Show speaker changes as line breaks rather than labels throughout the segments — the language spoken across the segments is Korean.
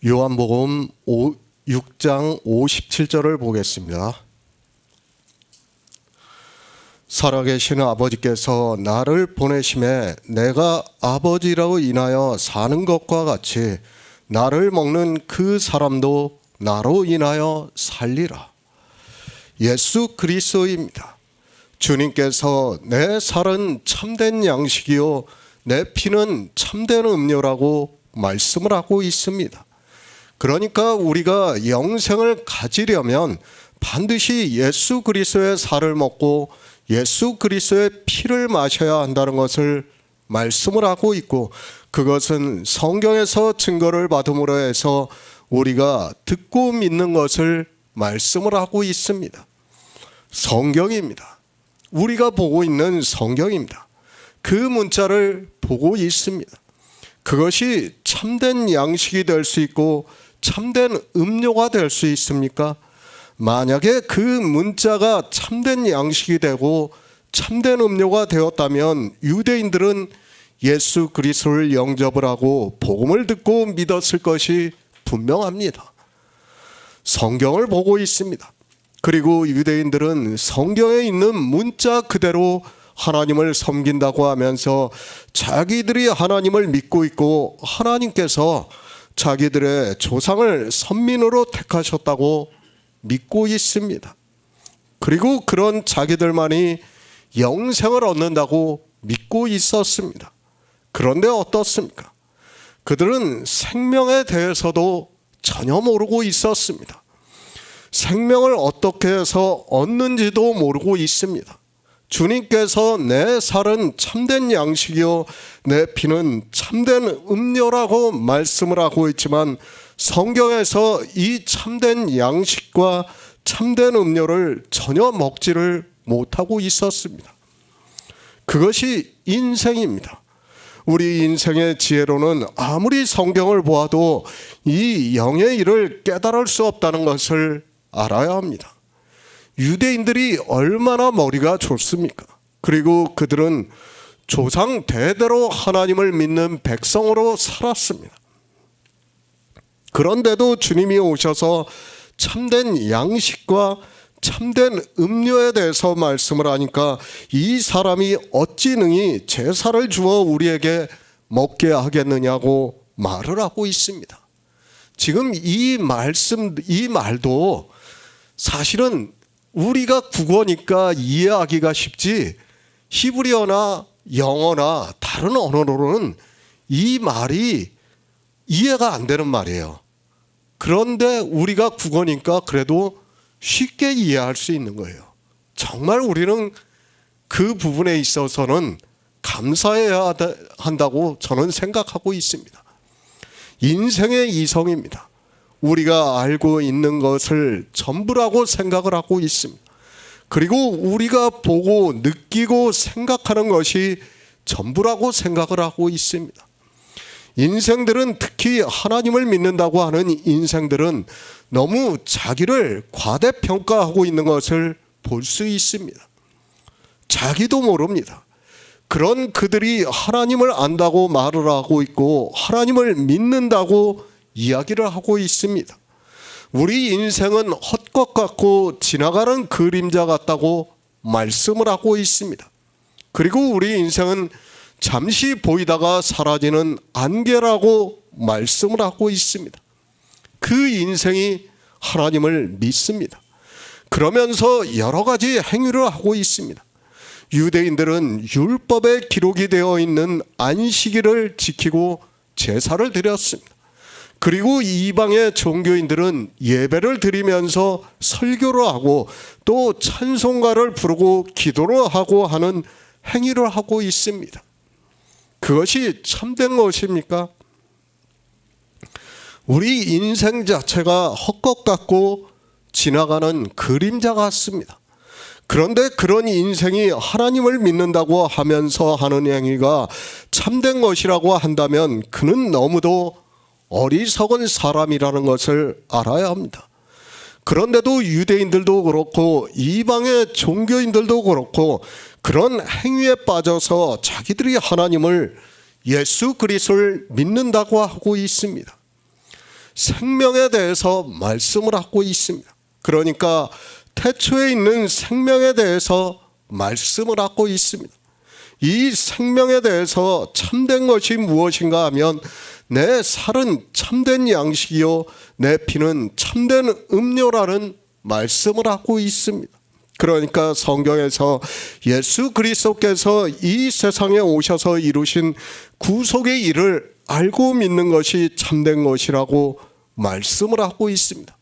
요한복음 6장 57절을 보겠습니다. 살아계신 아버지께서 나를 보내심에 내가 아버지라고 인하여 사는 것과 같이 나를 먹는 그 사람도 나로 인하여 살리라. 예수 그리스도입니다. 주님께서 내 살은 참된 양식이요 내 피는 참된 음료라고 말씀을 하고 있습니다. 그러니까 우리가 영생을 가지려면 반드시 예수 그리스도의 살을 먹고 예수 그리스도의 피를 마셔야 한다는 것을 말씀을 하고 있고, 그것은 성경에서 증거를 받음으로 해서 우리가 듣고 믿는 것을 말씀을 하고 있습니다. 성경입니다. 우리가 보고 있는 성경입니다. 그 문자를 보고 있습니다. 그것이 참된 양식이 될 수 있고 참된 음료가 될 수 있습니까? 만약에 그 문자가 참된 양식이 되고 참된 음료가 되었다면 유대인들은 예수 그리스도를 영접을 하고 복음을 듣고 믿었을 것이 분명합니다. 성경을 보고 있습니다. 그리고 유대인들은 성경에 있는 문자 그대로 하나님을 섬긴다고 하면서 자기들이 하나님을 믿고 있고 하나님께서 자기들의 조상을 선민으로 택하셨다고 믿고 있습니다. 그리고 그런 자기들만이 영생을 얻는다고 믿고 있었습니다. 그런데 어떻습니까? 그들은 생명에 대해서도 전혀 모르고 있었습니다. 생명을 어떻게 해서 얻는지도 모르고 있습니다. 주님께서 내 살은 참된 양식이요 내 피는 참된 음료라고 말씀을 하고 있지만 성경에서 이 참된 양식과 참된 음료를 전혀 먹지를 못하고 있었습니다. 그것이 인생입니다. 우리 인생의 지혜로는 아무리 성경을 보아도 이 영의 일을 깨달을 수 없다는 것을 알아야 합니다. 유대인들이 얼마나 머리가 좋습니까? 그리고 그들은 조상 대대로 하나님을 믿는 백성으로 살았습니다. 그런데도 주님이 오셔서 참된 양식과 참된 음료에 대해서 말씀을 하니까 이 사람이 어찌 능히 제사를 주어 우리에게 먹게 하겠느냐고 말을 하고 있습니다. 지금 이 말도 사실은 우리가 국어니까 이해하기가 쉽지 히브리어나 영어나 다른 언어로는 이 말이 이해가 안 되는 말이에요. 그런데 우리가 국어니까 그래도 쉽게 이해할 수 있는 거예요. 정말 우리는 그 부분에 있어서는 감사해야 한다고 저는 생각하고 있습니다. 인생의 이성입니다. 우리가 알고 있는 것을 전부라고 생각을 하고 있습니다. 그리고 우리가 보고 느끼고 생각하는 것이 전부라고 생각을 하고 있습니다. 인생들은 특히 하나님을 믿는다고 하는 인생들은 너무 자기를 과대평가하고 있는 것을 볼 수 있습니다. 자기도 모릅니다. 그런 그들이 하나님을 안다고 말을 하고 있고 하나님을 믿는다고 이야기를 하고 있습니다. 우리 인생은 헛것 같고 지나가는 그림자 같다고 말씀을 하고 있습니다. 그리고 우리 인생은 잠시 보이다가 사라지는 안개라고 말씀을 하고 있습니다. 그 인생이 하나님을 믿습니다. 그러면서 여러 가지 행위를 하고 있습니다. 유대인들은 율법에 기록이 되어 있는 안식일을 지키고 제사를 드렸습니다. 그리고 이방의 종교인들은 예배를 드리면서 설교를 하고 또 찬송가를 부르고 기도를 하고 하는 행위를 하고 있습니다. 그것이 참된 것입니까? 우리 인생 자체가 헛것 같고 지나가는 그림자 같습니다. 그런데 그런 인생이 하나님을 믿는다고 하면서 하는 행위가 참된 것이라고 한다면 그는 너무도 어리석은 사람이라는 것을 알아야 합니다. 그런데도 유대인들도 그렇고 이방의 종교인들도 그렇고 그런 행위에 빠져서 자기들이 하나님을 예수 그리스도를 믿는다고 하고 있습니다. 생명에 대해서 말씀을 하고 있습니다. 그러니까 태초에 있는 생명에 대해서 말씀을 하고 있습니다. 이 생명에 대해서 참된 것이 무엇인가 하면 내 살은 참된 양식이요 내 피는 참된 음료라는 말씀을 하고 있습니다. 그러니까 성경에서 예수 그리스도께서 이 세상에 오셔서 이루신 구속의 일을 알고 믿는 것이 참된 것이라고 말씀을 하고 있습니다.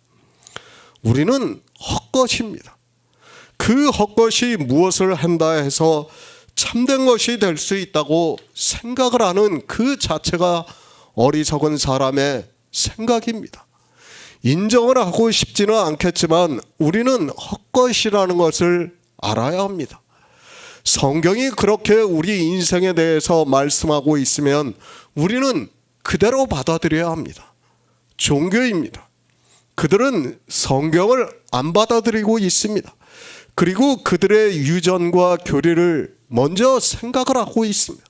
우리는 헛것입니다. 그 헛것이 무엇을 한다 해서 참된 것이 될 수 있다고 생각을 하는 그 자체가 어리석은 사람의 생각입니다. 인정을 하고 싶지는 않겠지만 우리는 헛것이라는 것을 알아야 합니다. 성경이 그렇게 우리 인생에 대해서 말씀하고 있으면 우리는 그대로 받아들여야 합니다. 종교입니다. 그들은 성경을 안 받아들이고 있습니다. 그리고 그들의 유전과 교리를 먼저 생각을 하고 있습니다.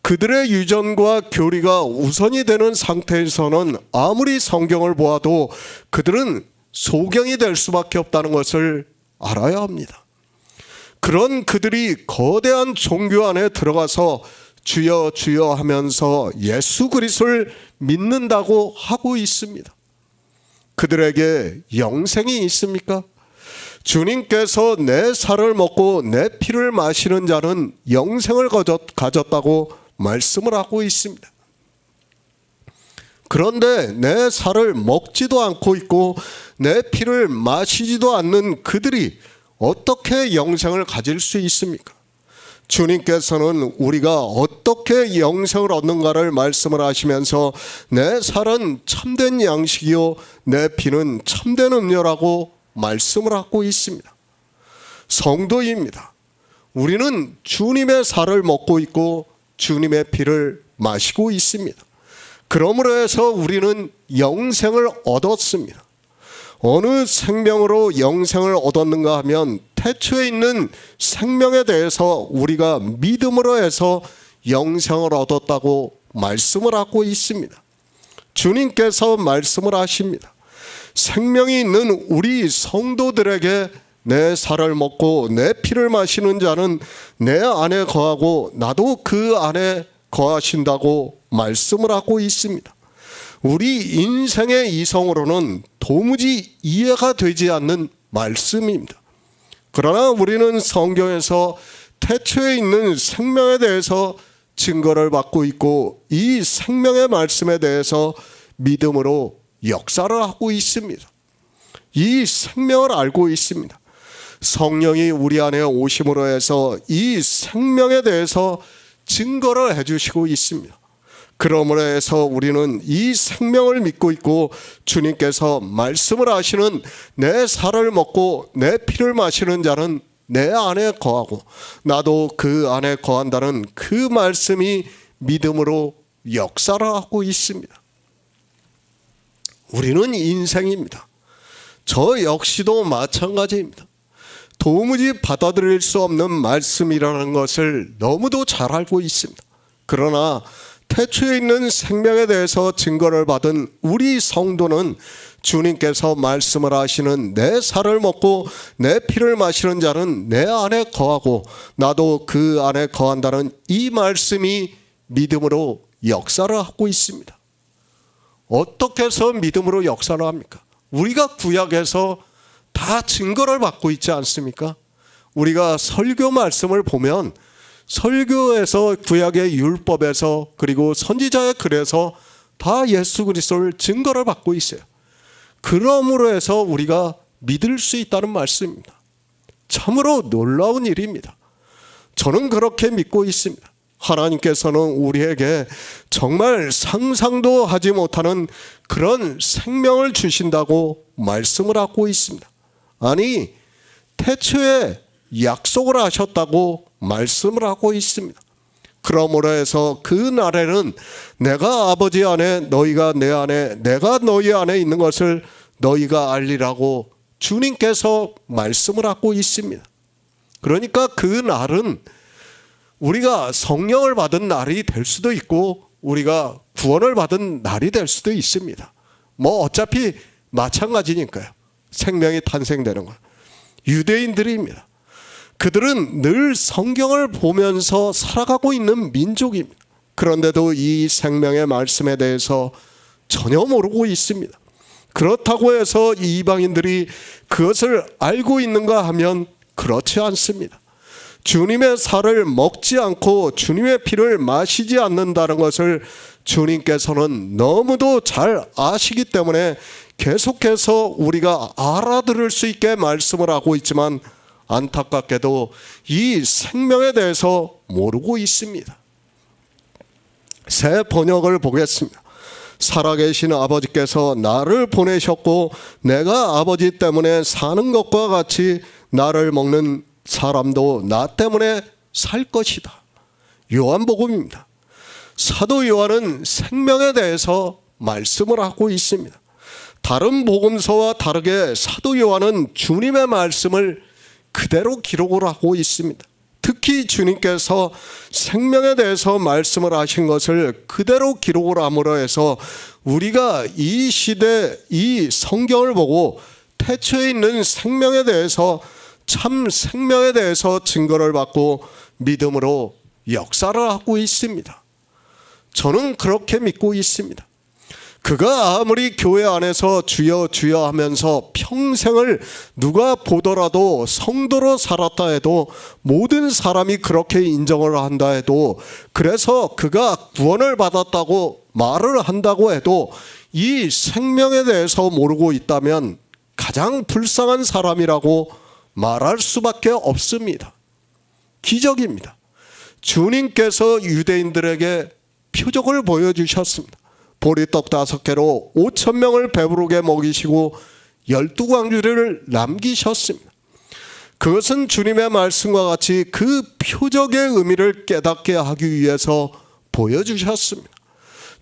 그들의 유전과 교리가 우선이 되는 상태에서는 아무리 성경을 보아도 그들은 소경이 될 수밖에 없다는 것을 알아야 합니다. 그런 그들이 거대한 종교 안에 들어가서 주여 주여 하면서 예수 그리스도를 믿는다고 하고 있습니다. 그들에게 영생이 있습니까? 주님께서 내 살을 먹고 내 피를 마시는 자는 영생을 가졌다고 말씀을 하고 있습니다. 그런데 내 살을 먹지도 않고 있고 내 피를 마시지도 않는 그들이 어떻게 영생을 가질 수 있습니까? 주님께서는 우리가 어떻게 영생을 얻는가를 말씀을 하시면서 내 살은 참된 양식이요 내 피는 참된 음료라고 말씀을 하고 있습니다. 성도입니다. 우리는 주님의 살을 먹고 있고 주님의 피를 마시고 있습니다. 그러므로 해서 우리는 영생을 얻었습니다. 어느 생명으로 영생을 얻었는가 하면 태초에 있는 생명에 대해서 우리가 믿음으로 해서 영생을 얻었다고 말씀을 하고 있습니다. 주님께서 말씀을 하십니다. 생명이 있는 우리 성도들에게 내 살을 먹고 내 피를 마시는 자는 내 안에 거하고 나도 그 안에 거하신다고 말씀을 하고 있습니다. 우리 인생의 이성으로는 도무지 이해가 되지 않는 말씀입니다. 그러나 우리는 성경에서 태초에 있는 생명에 대해서 증거를 받고 있고 이 생명의 말씀에 대해서 믿음으로 역사를 하고 있습니다. 이 생명을 알고 있습니다. 성령이 우리 안에 오심으로 해서 이 생명에 대해서 증거를 해주시고 있습니다. 그러므로 해서 우리는 이 생명을 믿고 있고 주님께서 말씀을 하시는 내 살을 먹고 내 피를 마시는 자는 내 안에 거하고 나도 그 안에 거한다는 그 말씀이 믿음으로 역사를 하고 있습니다. 우리는 인생입니다. 저 역시도 마찬가지입니다. 도무지 받아들일 수 없는 말씀이라는 것을 너무도 잘 알고 있습니다. 그러나 태초에 있는 생명에 대해서 증거를 받은 우리 성도는 주님께서 말씀을 하시는 내 살을 먹고 내 피를 마시는 자는 내 안에 거하고 나도 그 안에 거한다는 이 말씀이 믿음으로 역사를 하고 있습니다. 어떻게 해서 믿음으로 역사를 합니까? 우리가 구약에서 다 증거를 받고 있지 않습니까? 우리가 설교 말씀을 보면 설교에서 구약의 율법에서 그리고 선지자의 글에서 다 예수 그리스도를 증거를 받고 있어요. 그러므로 해서 우리가 믿을 수 있다는 말씀입니다. 참으로 놀라운 일입니다. 저는 그렇게 믿고 있습니다. 하나님께서는 우리에게 정말 상상도 하지 못하는 그런 생명을 주신다고 말씀을 하고 있습니다. 아니, 태초에 약속을 하셨다고 말씀을 하고 있습니다. 그러므로 해서 그 날에는 내가 아버지 안에 너희가 내 안에 내가 너희 안에 있는 것을 너희가 알리라고 주님께서 말씀을 하고 있습니다. 그러니까 그 날은 우리가 성령을 받은 날이 될 수도 있고 우리가 구원을 받은 날이 될 수도 있습니다. 뭐 어차피 마찬가지니까요. 생명이 탄생되는 건 유대인들입니다. 그들은 늘 성경을 보면서 살아가고 있는 민족입니다. 그런데도 이 생명의 말씀에 대해서 전혀 모르고 있습니다. 그렇다고 해서 이방인들이 그것을 알고 있는가 하면 그렇지 않습니다. 주님의 살을 먹지 않고 주님의 피를 마시지 않는다는 것을 주님께서는 너무도 잘 아시기 때문에 계속해서 우리가 알아들을 수 있게 말씀을 하고 있지만 안타깝게도 이 생명에 대해서 모르고 있습니다. 새 번역을 보겠습니다. 살아계신 아버지께서 나를 보내셨고 내가 아버지 때문에 사는 것과 같이 나를 먹는 사람도 나 때문에 살 것이다. 요한복음입니다. 사도 요한은 생명에 대해서 말씀을 하고 있습니다. 다른 복음서와 다르게 사도 요한은 주님의 말씀을 그대로 기록을 하고 있습니다. 특히 주님께서 생명에 대해서 말씀을 하신 것을 그대로 기록을 함으로 해서 우리가 이 시대 이 성경을 보고 태초에 있는 생명에 대해서 참 생명에 대해서 증거를 받고 믿음으로 역사를 하고 있습니다. 저는 그렇게 믿고 있습니다. 그가 아무리 교회 안에서 주여 주여 하면서 평생을 누가 보더라도 성도로 살았다 해도 모든 사람이 그렇게 인정을 한다 해도 그래서 그가 구원을 받았다고 말을 한다고 해도 이 생명에 대해서 모르고 있다면 가장 불쌍한 사람이라고 말할 수밖에 없습니다. 기적입니다. 주님께서 유대인들에게 표적을 보여주셨습니다. 보리떡 5개로 5,000명을 배부르게 먹이시고 12광주리를 남기셨습니다. 그것은 주님의 말씀과 같이 그 표적의 의미를 깨닫게 하기 위해서 보여주셨습니다.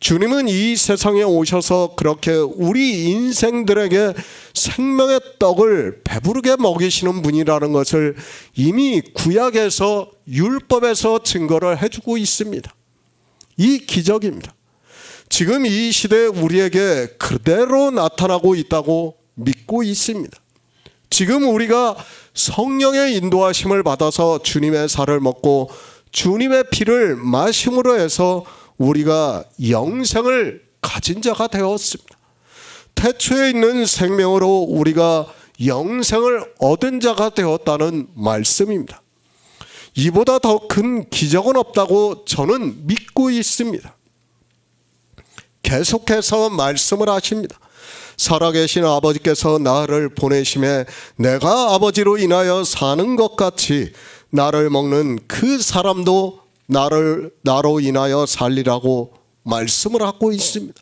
주님은 이 세상에 오셔서 그렇게 우리 인생들에게 생명의 떡을 배부르게 먹이시는 분이라는 것을 이미 구약에서 율법에서 증거를 해주고 있습니다. 이 기적입니다. 지금 이 시대에 우리에게 그대로 나타나고 있다고 믿고 있습니다. 지금 우리가 성령의 인도하심을 받아서 주님의 살을 먹고 주님의 피를 마심으로 해서 우리가 영생을 가진 자가 되었습니다. 태초에 있는 생명으로 우리가 영생을 얻은 자가 되었다는 말씀입니다. 이보다 더 큰 기적은 없다고 저는 믿고 있습니다. 계속해서 말씀을 하십니다. 살아계신 아버지께서 나를 보내심에 내가 아버지로 인하여 사는 것 같이 나를 먹는 그 사람도 나로 인하여 살리라고 말씀을 하고 있습니다.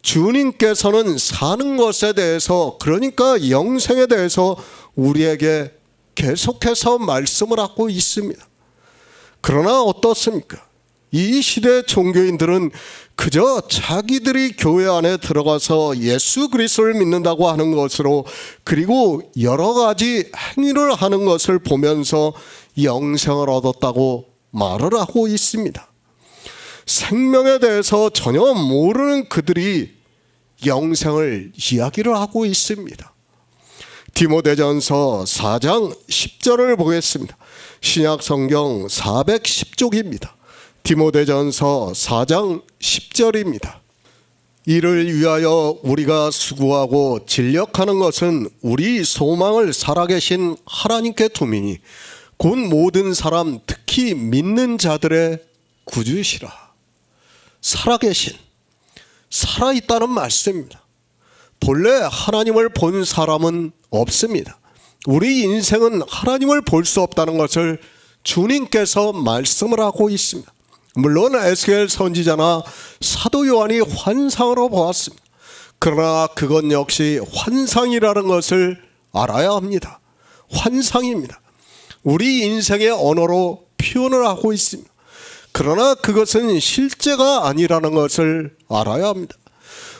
주님께서는 사는 것에 대해서 그러니까 영생에 대해서 우리에게 계속해서 말씀을 하고 있습니다. 그러나 어떻습니까? 이 시대 종교인들은 그저 자기들이 교회 안에 들어가서 예수 그리스도를 믿는다고 하는 것으로 그리고 여러 가지 행위를 하는 것을 보면서 영생을 얻었다고 말을 하고 있습니다. 생명에 대해서 전혀 모르는 그들이 영생을 이야기를 하고 있습니다. 디모데전서 4장 10절을 보겠습니다. 신약 성경 410쪽입니다. 디모데전서 4장 10절입니다. 이를 위하여 우리가 수고하고 진력하는 것은 우리 소망을 살아계신 하나님께 두미니 곧 모든 사람 특히 믿는 자들의 구주시라. 살아계신, 살아있다는 말씀입니다. 본래 하나님을 본 사람은 없습니다. 우리 인생은 하나님을 볼 수 없다는 것을 주님께서 말씀을 하고 있습니다. 물론 에스겔 선지자나 사도 요한이 환상으로 보았습니다. 그러나 그건 역시 환상이라는 것을 알아야 합니다. 환상입니다. 우리 인생의 언어로 표현을 하고 있습니다. 그러나 그것은 실제가 아니라는 것을 알아야 합니다.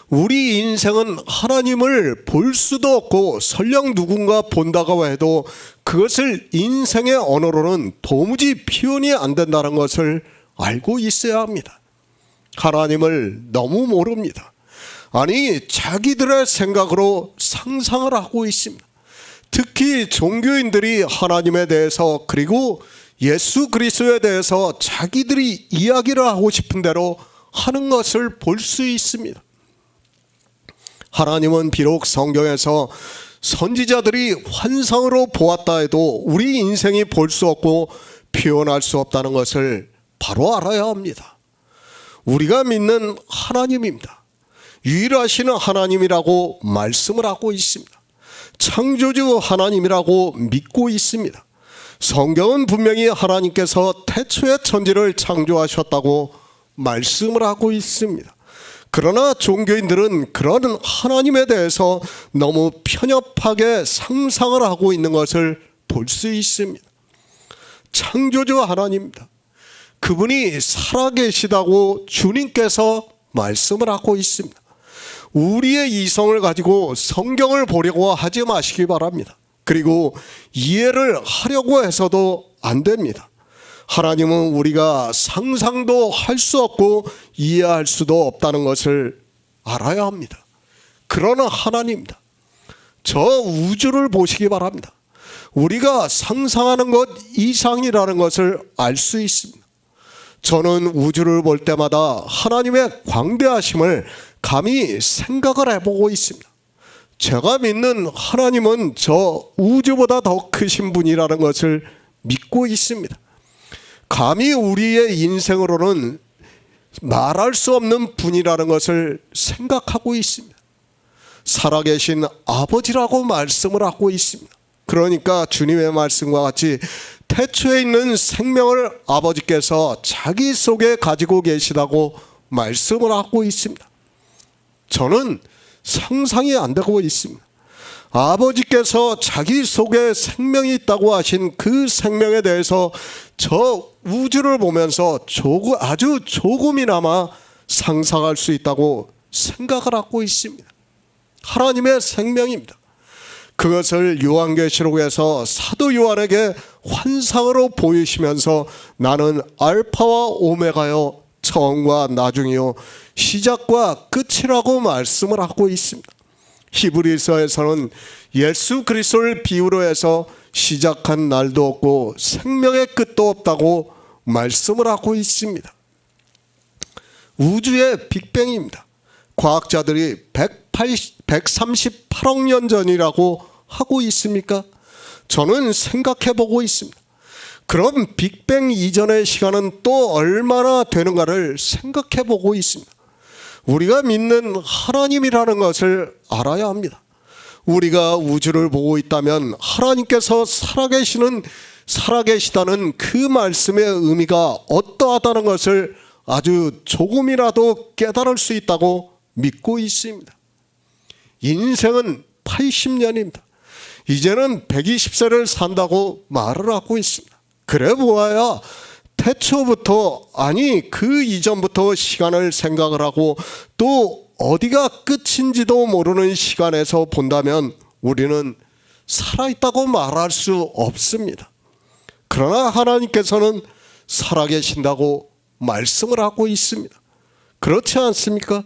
우리 인생은 하나님을 볼 수도 없고 설령 누군가 본다고 해도 그것을 인생의 언어로는 도무지 표현이 안 된다는 것을 알고 있어야 합니다. 하나님을 너무 모릅니다. 아니, 자기들의 생각으로 상상을 하고 있습니다. 특히 종교인들이 하나님에 대해서 그리고 예수 그리스도에 대해서 자기들이 이야기를 하고 싶은 대로 하는 것을 볼 수 있습니다. 하나님은 비록 성경에서 선지자들이 환상으로 보았다 해도 우리 인생이 볼 수 없고 표현할 수 없다는 것을 바로 알아야 합니다. 우리가 믿는 하나님입니다. 유일하신 하나님이라고 말씀을 하고 있습니다. 창조주 하나님이라고 믿고 있습니다. 성경은 분명히 하나님께서 태초에 천지를 창조하셨다고 말씀을 하고 있습니다. 그러나 종교인들은 그런 하나님에 대해서 너무 편협하게 상상을 하고 있는 것을 볼 수 있습니다. 창조주 하나님입니다. 그분이 살아계시다고 주님께서 말씀을 하고 있습니다. 우리의 이성을 가지고 성경을 보려고 하지 마시기 바랍니다. 그리고 이해를 하려고 해서도 안 됩니다. 하나님은 우리가 상상도 할 수 없고 이해할 수도 없다는 것을 알아야 합니다. 그러나 하나님입니다. 저 우주를 보시기 바랍니다. 우리가 상상하는 것 이상이라는 것을 알 수 있습니다. 저는 우주를 볼 때마다 하나님의 광대하심을 감히 생각을 해보고 있습니다. 제가 믿는 하나님은 저 우주보다 더 크신 분이라는 것을 믿고 있습니다. 감히 우리의 인생으로는 말할 수 없는 분이라는 것을 생각하고 있습니다. 살아계신 아버지라고 말씀을 하고 있습니다. 그러니까 주님의 말씀과 같이 태초에 있는 생명을 아버지께서 자기 속에 가지고 계시다고 말씀을 하고 있습니다. 저는 상상이 안 되고 있습니다. 아버지께서 자기 속에 생명이 있다고 하신 그 생명에 대해서 저 우주를 보면서 아주 조금이나마 상상할 수 있다고 생각을 하고 있습니다. 하나님의 생명입니다. 그것을 요한계시록에서 사도 요한에게 환상으로 보이시면서 나는 알파와 오메가요 처음과 나중이요 시작과 끝이라고 말씀을 하고 있습니다. 히브리서에서는 예수 그리스도를 비유로 해서 시작한 날도 없고 생명의 끝도 없다고 말씀을 하고 있습니다. 우주의 빅뱅입니다. 과학자들이 138억 년 전이라고 하고 있습니까? 저는 생각해 보고 있습니다. 그럼 빅뱅 이전의 시간은 또 얼마나 되는가를 생각해 보고 있습니다. 우리가 믿는 하나님이라는 것을 알아야 합니다. 우리가 우주를 보고 있다면 하나님께서 살아계시다는 그 말씀의 의미가 어떠하다는 것을 아주 조금이라도 깨달을 수 있다고 믿고 있습니다. 인생은 80년입니다. 이제는 120세를 산다고 말을 하고 있습니다. 그래 보아야 태초부터 아니 그 이전부터 시간을 생각을 하고 또 어디가 끝인지도 모르는 시간에서 본다면 우리는 살아있다고 말할 수 없습니다. 그러나 하나님께서는 살아계신다고 말씀을 하고 있습니다. 그렇지 않습니까?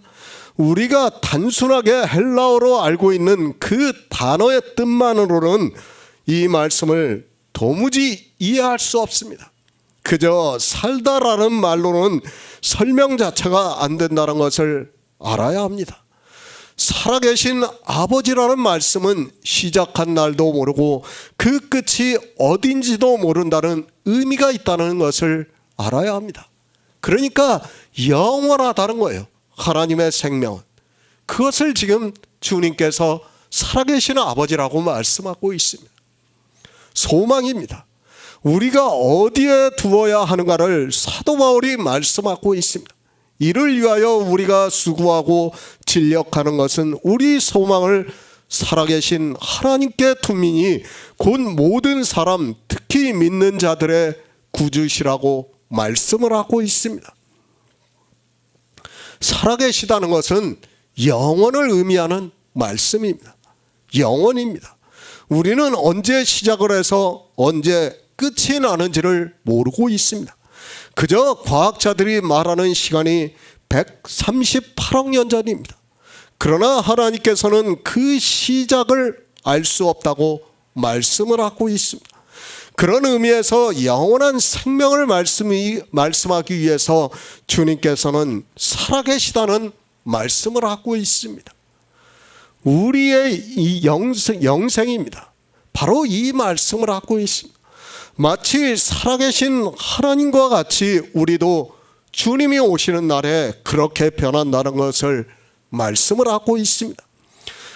우리가 단순하게 헬라어로 알고 있는 그 단어의 뜻만으로는 이 말씀을 도무지 이해할 수 없습니다. 그저 살다라는 말로는 설명 자체가 안 된다는 것을 알아야 합니다. 살아계신 아버지라는 말씀은 시작한 날도 모르고 그 끝이 어딘지도 모른다는 의미가 있다는 것을 알아야 합니다. 그러니까 영원하다는 거예요. 하나님의 생명은. 그것을 지금 주님께서 살아계신 아버지라고 말씀하고 있습니다. 소망입니다. 우리가 어디에 두어야 하는가를 사도 바울이 말씀하고 있습니다. 이를 위하여 우리가 수고하고 진력하는 것은 우리 소망을 살아계신 하나님께 두미니 곧 모든 사람 특히 믿는 자들의 구주시라고 말씀을 하고 있습니다. 살아계시다는 것은 영원을 의미하는 말씀입니다. 영원입니다. 우리는 언제 시작을 해서 언제 끝이 나는지를 모르고 있습니다. 그저 과학자들이 말하는 시간이 138억 년 전입니다. 그러나 하나님께서는 그 시작을 알 수 없다고 말씀을 하고 있습니다. 그런 의미에서 영원한 생명을 말씀하기 위해서 주님께서는 살아계시다는 말씀을 하고 있습니다. 우리의 이 영생입니다. 바로 이 말씀을 하고 있습니다. 마치 살아계신 하나님과 같이 우리도 주님이 오시는 날에 그렇게 변한다는 것을 말씀을 하고 있습니다.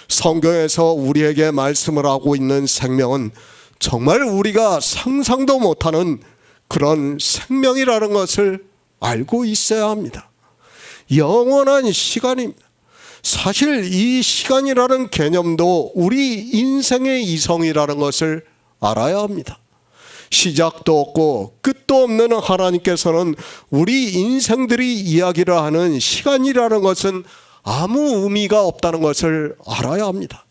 성경에서 우리에게 말씀을 하고 있는 생명은 정말 우리가 상상도 못하는 그런 생명이라는 것을 알고 있어야 합니다. 영원한 시간입니다. 사실 이 시간이라는 개념도 우리 인생의 이성이라는 것을 알아야 합니다. 시작도 없고 끝도 없는 하나님께서는 우리 인생들이 이야기를 하는 시간이라는 것은 아무 의미가 없다는 것을 알아야 합니다.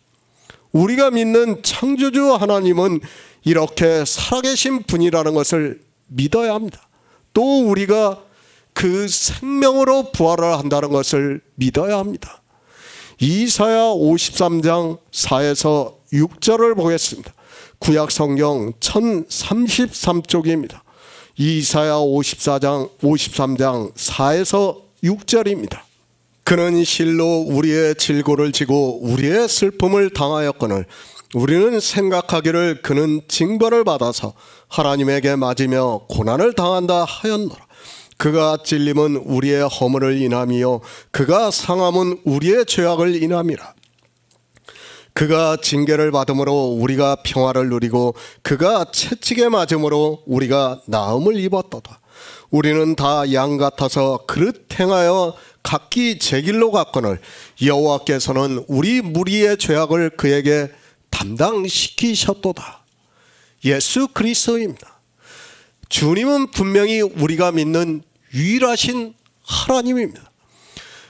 우리가 믿는 창조주 하나님은 이렇게 살아계신 분이라는 것을 믿어야 합니다. 또 우리가 그 생명으로 부활을 한다는 것을 믿어야 합니다. 이사야 53장 4에서 6절을 보겠습니다. 구약 성경 1033쪽입니다. 이사야 53장 4에서 6절입니다. 그는 실로 우리의 질고를 지고 우리의 슬픔을 당하였거늘 우리는 생각하기를 그는 징벌을 받아서 하나님에게 맞으며 고난을 당한다 하였노라. 그가 찔림은 우리의 허물을 인함이요 그가 상함은 우리의 죄악을 인함이라. 그가 징계를 받음으로 우리가 평화를 누리고 그가 채찍에 맞음으로 우리가 나음을 입었도다. 우리는 다 양 같아서 그릇 행하여 각기 제 길로 갔거늘 여호와께서는 우리 무리의 죄악을 그에게 담당시키셨도다. 예수 그리스도입니다. 주님은 분명히 우리가 믿는 유일하신 하나님입니다.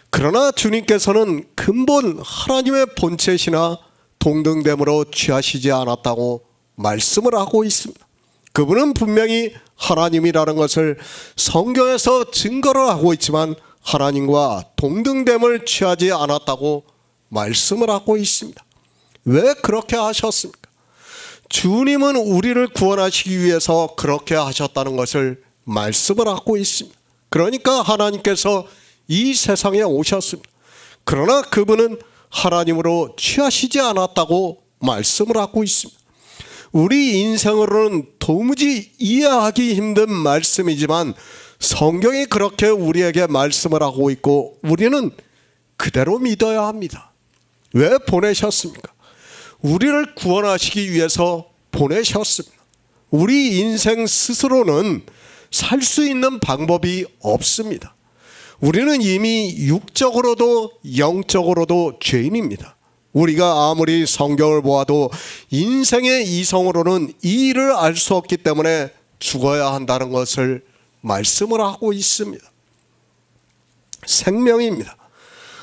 그러나 주님께서는 근본 하나님의 본체시나 동등됨으로 취하시지 않았다고 말씀을 하고 있습니다. 그분은 분명히 하나님이라는 것을 성경에서 증거를 하고 있지만 하나님과 동등됨을 취하지 않았다고 말씀을 하고 있습니다. 왜 그렇게 하셨습니까? 주님은 우리를 구원하시기 위해서 그렇게 하셨다는 것을 말씀을 하고 있습니다. 그러니까 하나님께서 이 세상에 오셨습니다. 그러나 그분은 하나님으로 취하시지 않았다고 말씀을 하고 있습니다. 우리 인생으로는 도무지 이해하기 힘든 말씀이지만 성경이 그렇게 우리에게 말씀을 하고 있고 우리는 그대로 믿어야 합니다. 왜 보내셨습니까? 우리를 구원하시기 위해서 보내셨습니다. 우리 인생 스스로는 살 수 있는 방법이 없습니다. 우리는 이미 육적으로도 영적으로도 죄인입니다. 우리가 아무리 성경을 보아도 인생의 이성으로는 이 일을 알 수 없기 때문에 죽어야 한다는 것을 말씀을 하고 있습니다. 생명입니다.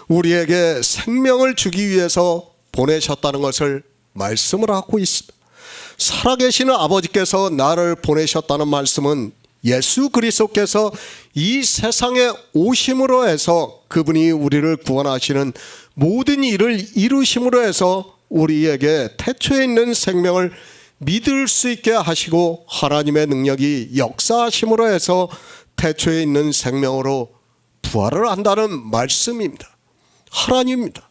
우리에게 생명을 주기 위해서 보내셨다는 것을 말씀을 하고 있습니다. 살아계시는 아버지께서 나를 보내셨다는 말씀은 예수 그리스도께서 이 세상에 오심으로 해서 그분이 우리를 구원하시는 모든 일을 이루심으로 해서 우리에게 태초에 있는 생명을 믿을 수 있게 하시고 하나님의 능력이 역사하심으로 해서 태초에 있는 생명으로 부활을 한다는 말씀입니다. 하나님입니다.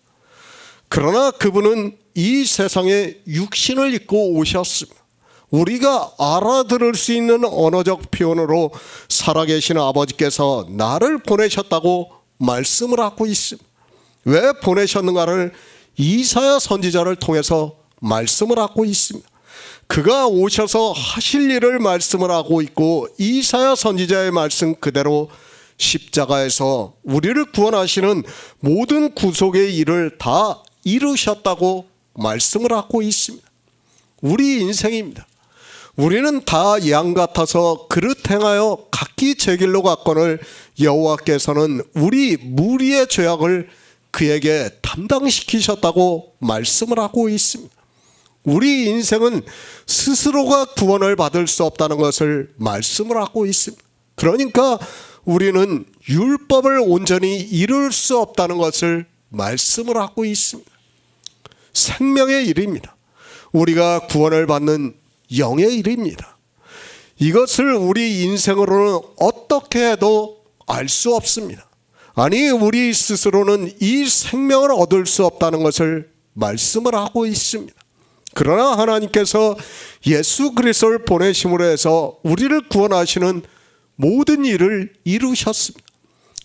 그러나 그분은 이 세상에 육신을 입고 오셨습니다. 우리가 알아들을 수 있는 언어적 표현으로 살아계신 아버지께서 나를 보내셨다고 말씀을 하고 있습니다. 왜 보내셨는가를 이사야 선지자를 통해서 말씀을 하고 있습니다. 그가 오셔서 하실 일을 말씀을 하고 있고 이사야 선지자의 말씀 그대로 십자가에서 우리를 구원하시는 모든 구속의 일을 다 이루셨다고 말씀을 하고 있습니다. 우리 인생입니다. 우리는 다 양 같아서 그릇 행하여 각기 제 길로 갔거늘 여호와께서는 우리 무리의 죄악을 그에게 담당시키셨다고 말씀을 하고 있습니다. 우리 인생은 스스로가 구원을 받을 수 없다는 것을 말씀을 하고 있습니다. 그러니까 우리는 율법을 온전히 이룰 수 없다는 것을 말씀을 하고 있습니다. 생명의 일입니다. 우리가 구원을 받는 영의 일입니다. 이것을 우리 인생으로는 어떻게 해도 알 수 없습니다. 아니, 우리 스스로는 이 생명을 얻을 수 없다는 것을 말씀을 하고 있습니다. 그러나 하나님께서 예수 그리스도를 보내심으로 해서 우리를 구원하시는 모든 일을 이루셨습니다.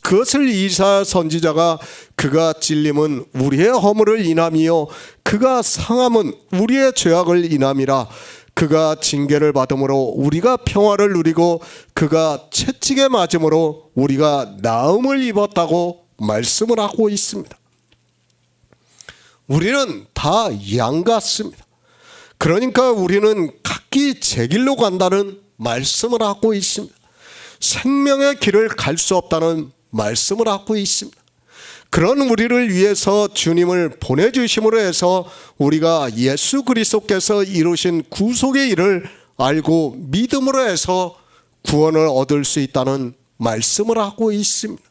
그것을 이사야 선지자가 그가 찔림은 우리의 허물을 인함이요 그가 상함은 우리의 죄악을 인함이라. 그가 징계를 받음으로 우리가 평화를 누리고 그가 채찍에 맞음으로 우리가 나음을 입었다고 말씀을 하고 있습니다. 우리는 다 양 같습니다. 그러니까 우리는 각기 제 길로 간다는 말씀을 하고 있습니다. 생명의 길을 갈 수 없다는 말씀을 하고 있습니다. 그런 우리를 위해서 주님을 보내주심으로 해서 우리가 예수 그리스도께서 이루신 구속의 일을 알고 믿음으로 해서 구원을 얻을 수 있다는 말씀을 하고 있습니다.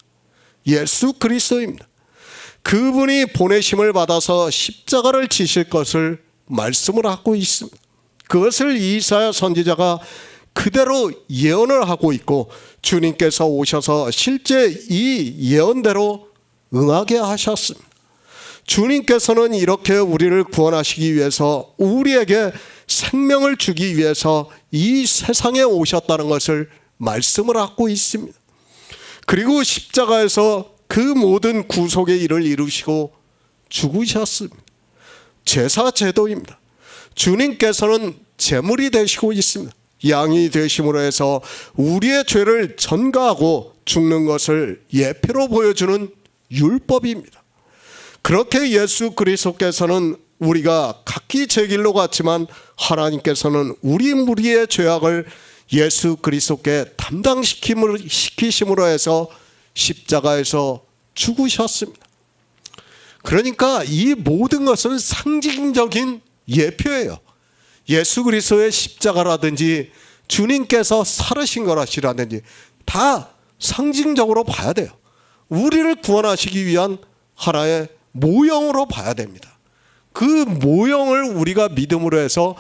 예수 그리스도입니다. 그분이 보내심을 받아서 십자가를 지실 것을 말씀을 하고 있습니다. 그것을 이사야 선지자가 그대로 예언을 하고 있고 주님께서 오셔서 실제 이 예언대로 응하게 하셨습니다. 주님께서는 이렇게 우리를 구원하시기 위해서 우리에게 생명을 주기 위해서 이 세상에 오셨다는 것을 말씀을 하고 있습니다. 그리고 십자가에서 그 모든 구속의 일을 이루시고 죽으셨습니다. 제사 제도입니다. 주님께서는 제물이 되시고 있습니다. 양이 되심으로 해서 우리의 죄를 전가하고 죽는 것을 예표로 보여주는 율법입니다. 그렇게 예수 그리스도께서는 우리가 각기 제 길로 갔지만 하나님께서는 우리 무리의 죄악을 예수 그리스도께 담당시키심으로 해서 십자가에서 죽으셨습니다. 그러니까 이 모든 것은 상징적인 예표예요. 예수 그리스도의 십자가라든지 주님께서 살으신 것이라든지 다 상징적으로 봐야 돼요. 우리를 구원하시기 위한 하나의 모형으로 봐야 됩니다. 그 모형을 우리가 믿음으로 해서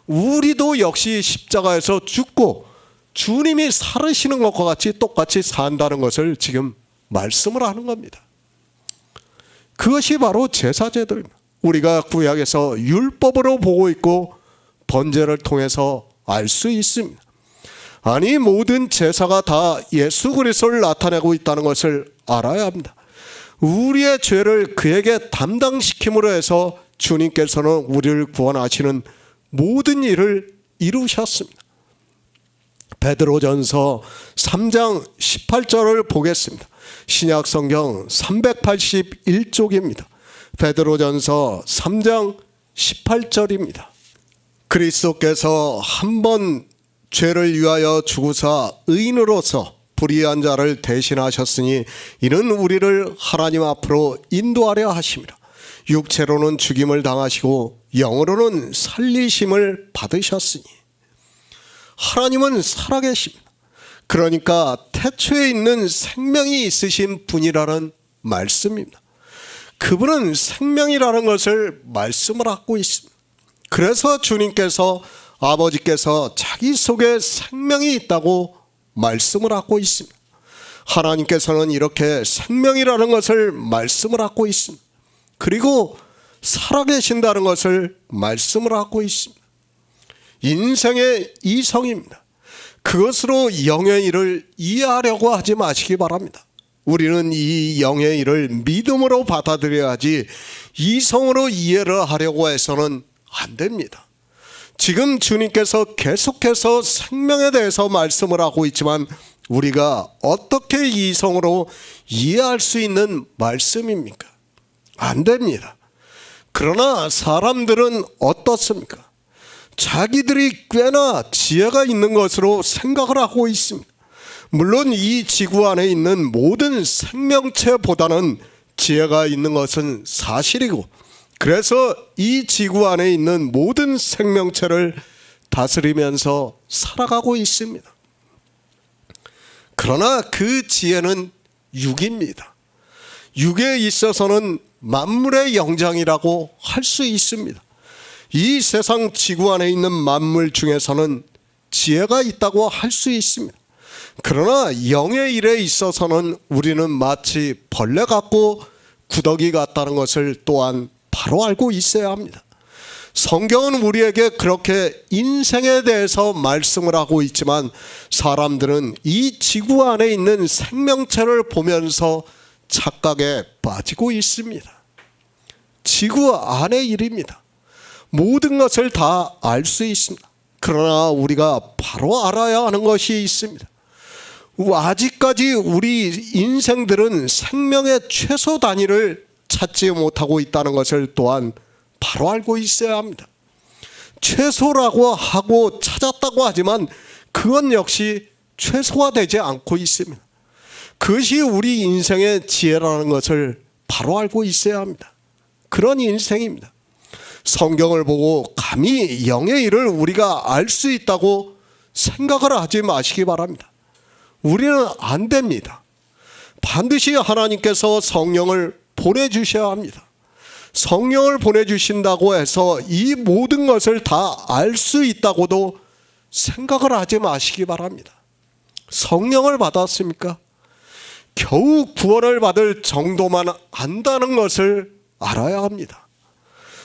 우리도 역시 십자가에서 죽고 주님이 살으시는 것과 같이 똑같이 산다는 것을 지금 말씀을 하는 겁니다. 그것이 바로 제사제도입니다. 우리가 구약에서 율법으로 보고 있고 번제를 통해서 알 수 있습니다. 아니, 모든 제사가 다 예수 그리스도를 나타내고 있다는 것을 알아야 합니다. 우리의 죄를 그에게 담당시킴으로 해서 주님께서는 우리를 구원하시는 모든 일을 이루셨습니다. 베드로전서 3장 18절을 보겠습니다. 신약성경 381쪽입니다. 베드로전서 3장 18절입니다. 그리스도께서 한 번 죄를 위하여 죽으사 의인으로서 불의한 자를 대신하셨으니 이는 우리를 하나님 앞으로 인도하려 하심이라. 육체로는 죽임을 당하시고 영으로는 살리심을 받으셨으니. 하나님은 살아계십니다. 그러니까 태초에 있는 생명이 있으신 분이라는 말씀입니다. 그분은 생명이라는 것을 말씀을 하고 있습니다. 그래서 주님께서 아버지께서 자기 속에 생명이 있다고 말씀을 하고 있습니다. 하나님께서는 이렇게 생명이라는 것을 말씀을 하고 있습니다. 그리고 살아계신다는 것을 말씀을 하고 있습니다. 인생의 이성입니다. 그것으로 영의 일을 이해하려고 하지 마시기 바랍니다. 우리는 이 영의 일을 믿음으로 받아들여야지 이성으로 이해를 하려고 해서는 안 됩니다. 지금 주님께서 계속해서 생명에 대해서 말씀을 하고 있지만 우리가 어떻게 이성으로 이해할 수 있는 말씀입니까? 안 됩니다. 그러나 사람들은 어떻습니까? 자기들이 꽤나 지혜가 있는 것으로 생각을 하고 있습니다. 물론 이 지구 안에 있는 모든 생명체보다는 지혜가 있는 것은 사실이고, 그래서 이 지구 안에 있는 모든 생명체를 다스리면서 살아가고 있습니다. 그러나 그 지혜는 육입니다. 육에 있어서는 만물의 영장이라고 할 수 있습니다. 이 세상 지구 안에 있는 만물 중에서는 지혜가 있다고 할 수 있습니다. 그러나 영의 일에 있어서는 우리는 마치 벌레 같고 구더기 같다는 것을 또한 바로 알고 있어야 합니다. 성경은 우리에게 그렇게 인생에 대해서 말씀을 하고 있지만 사람들은 이 지구 안에 있는 생명체를 보면서 착각에 빠지고 있습니다. 지구 안의 일입니다. 모든 것을 다 알 수 있습니다. 그러나 우리가 바로 알아야 하는 것이 있습니다. 아직까지 우리 인생들은 생명의 최소 단위를 찾지 못하고 있다는 것을 또한 바로 알고 있어야 합니다. 최소라고 하고 찾았다고 하지만 그건 역시 최소화 되지 않고 있습니다. 그것이 우리 인생의 지혜라는 것을 바로 알고 있어야 합니다. 그런 인생입니다. 성경을 보고 감히 영의 일을 우리가 알 수 있다고 생각을 하지 마시기 바랍니다. 우리는 안 됩니다. 반드시 하나님께서 성령을 보내주셔야 합니다. 성령을 보내주신다고 해서 이 모든 것을 다 알 수 있다고도 생각을 하지 마시기 바랍니다. 성령을 받았습니까? 겨우 구원을 받을 정도만 안다는 것을 알아야 합니다.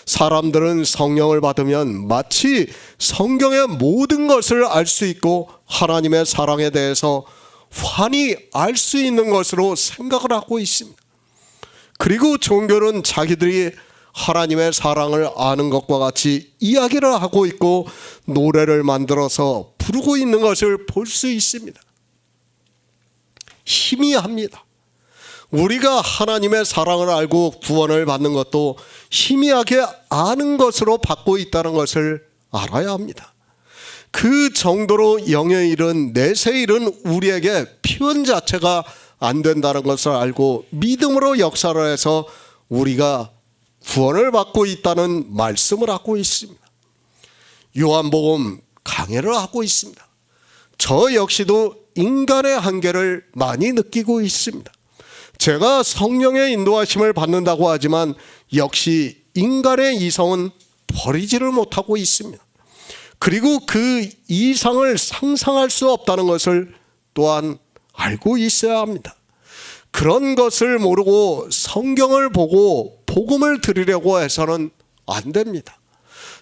사람들은 성령을 받으면 마치 성경의 모든 것을 알 수 있고 하나님의 사랑에 대해서 환히 알 수 있는 것으로 생각을 하고 있습니다. 그리고 종교는 자기들이 하나님의 사랑을 아는 것과 같이 이야기를 하고 있고 노래를 만들어서 부르고 있는 것을 볼 수 있습니다. 희미합니다. 우리가 하나님의 사랑을 알고 구원을 받는 것도 희미하게 아는 것으로 받고 있다는 것을 알아야 합니다. 그 정도로 영의 일은, 내세의 일은 우리에게 표현 자체가 안 된다는 것을 알고 믿음으로 역사를 해서 우리가 구원을 받고 있다는 말씀을 하고 있습니다. 요한복음 강해를 하고 있습니다. 저 역시도 인간의 한계를 많이 느끼고 있습니다. 제가 성령의 인도하심을 받는다고 하지만 역시 인간의 이성은 버리지를 못하고 있습니다. 그리고 그 이상을 상상할 수 없다는 것을 또한 알고 있어야 합니다. 그런 것을 모르고 성경을 보고 복음을 드리려고 해서는 안 됩니다.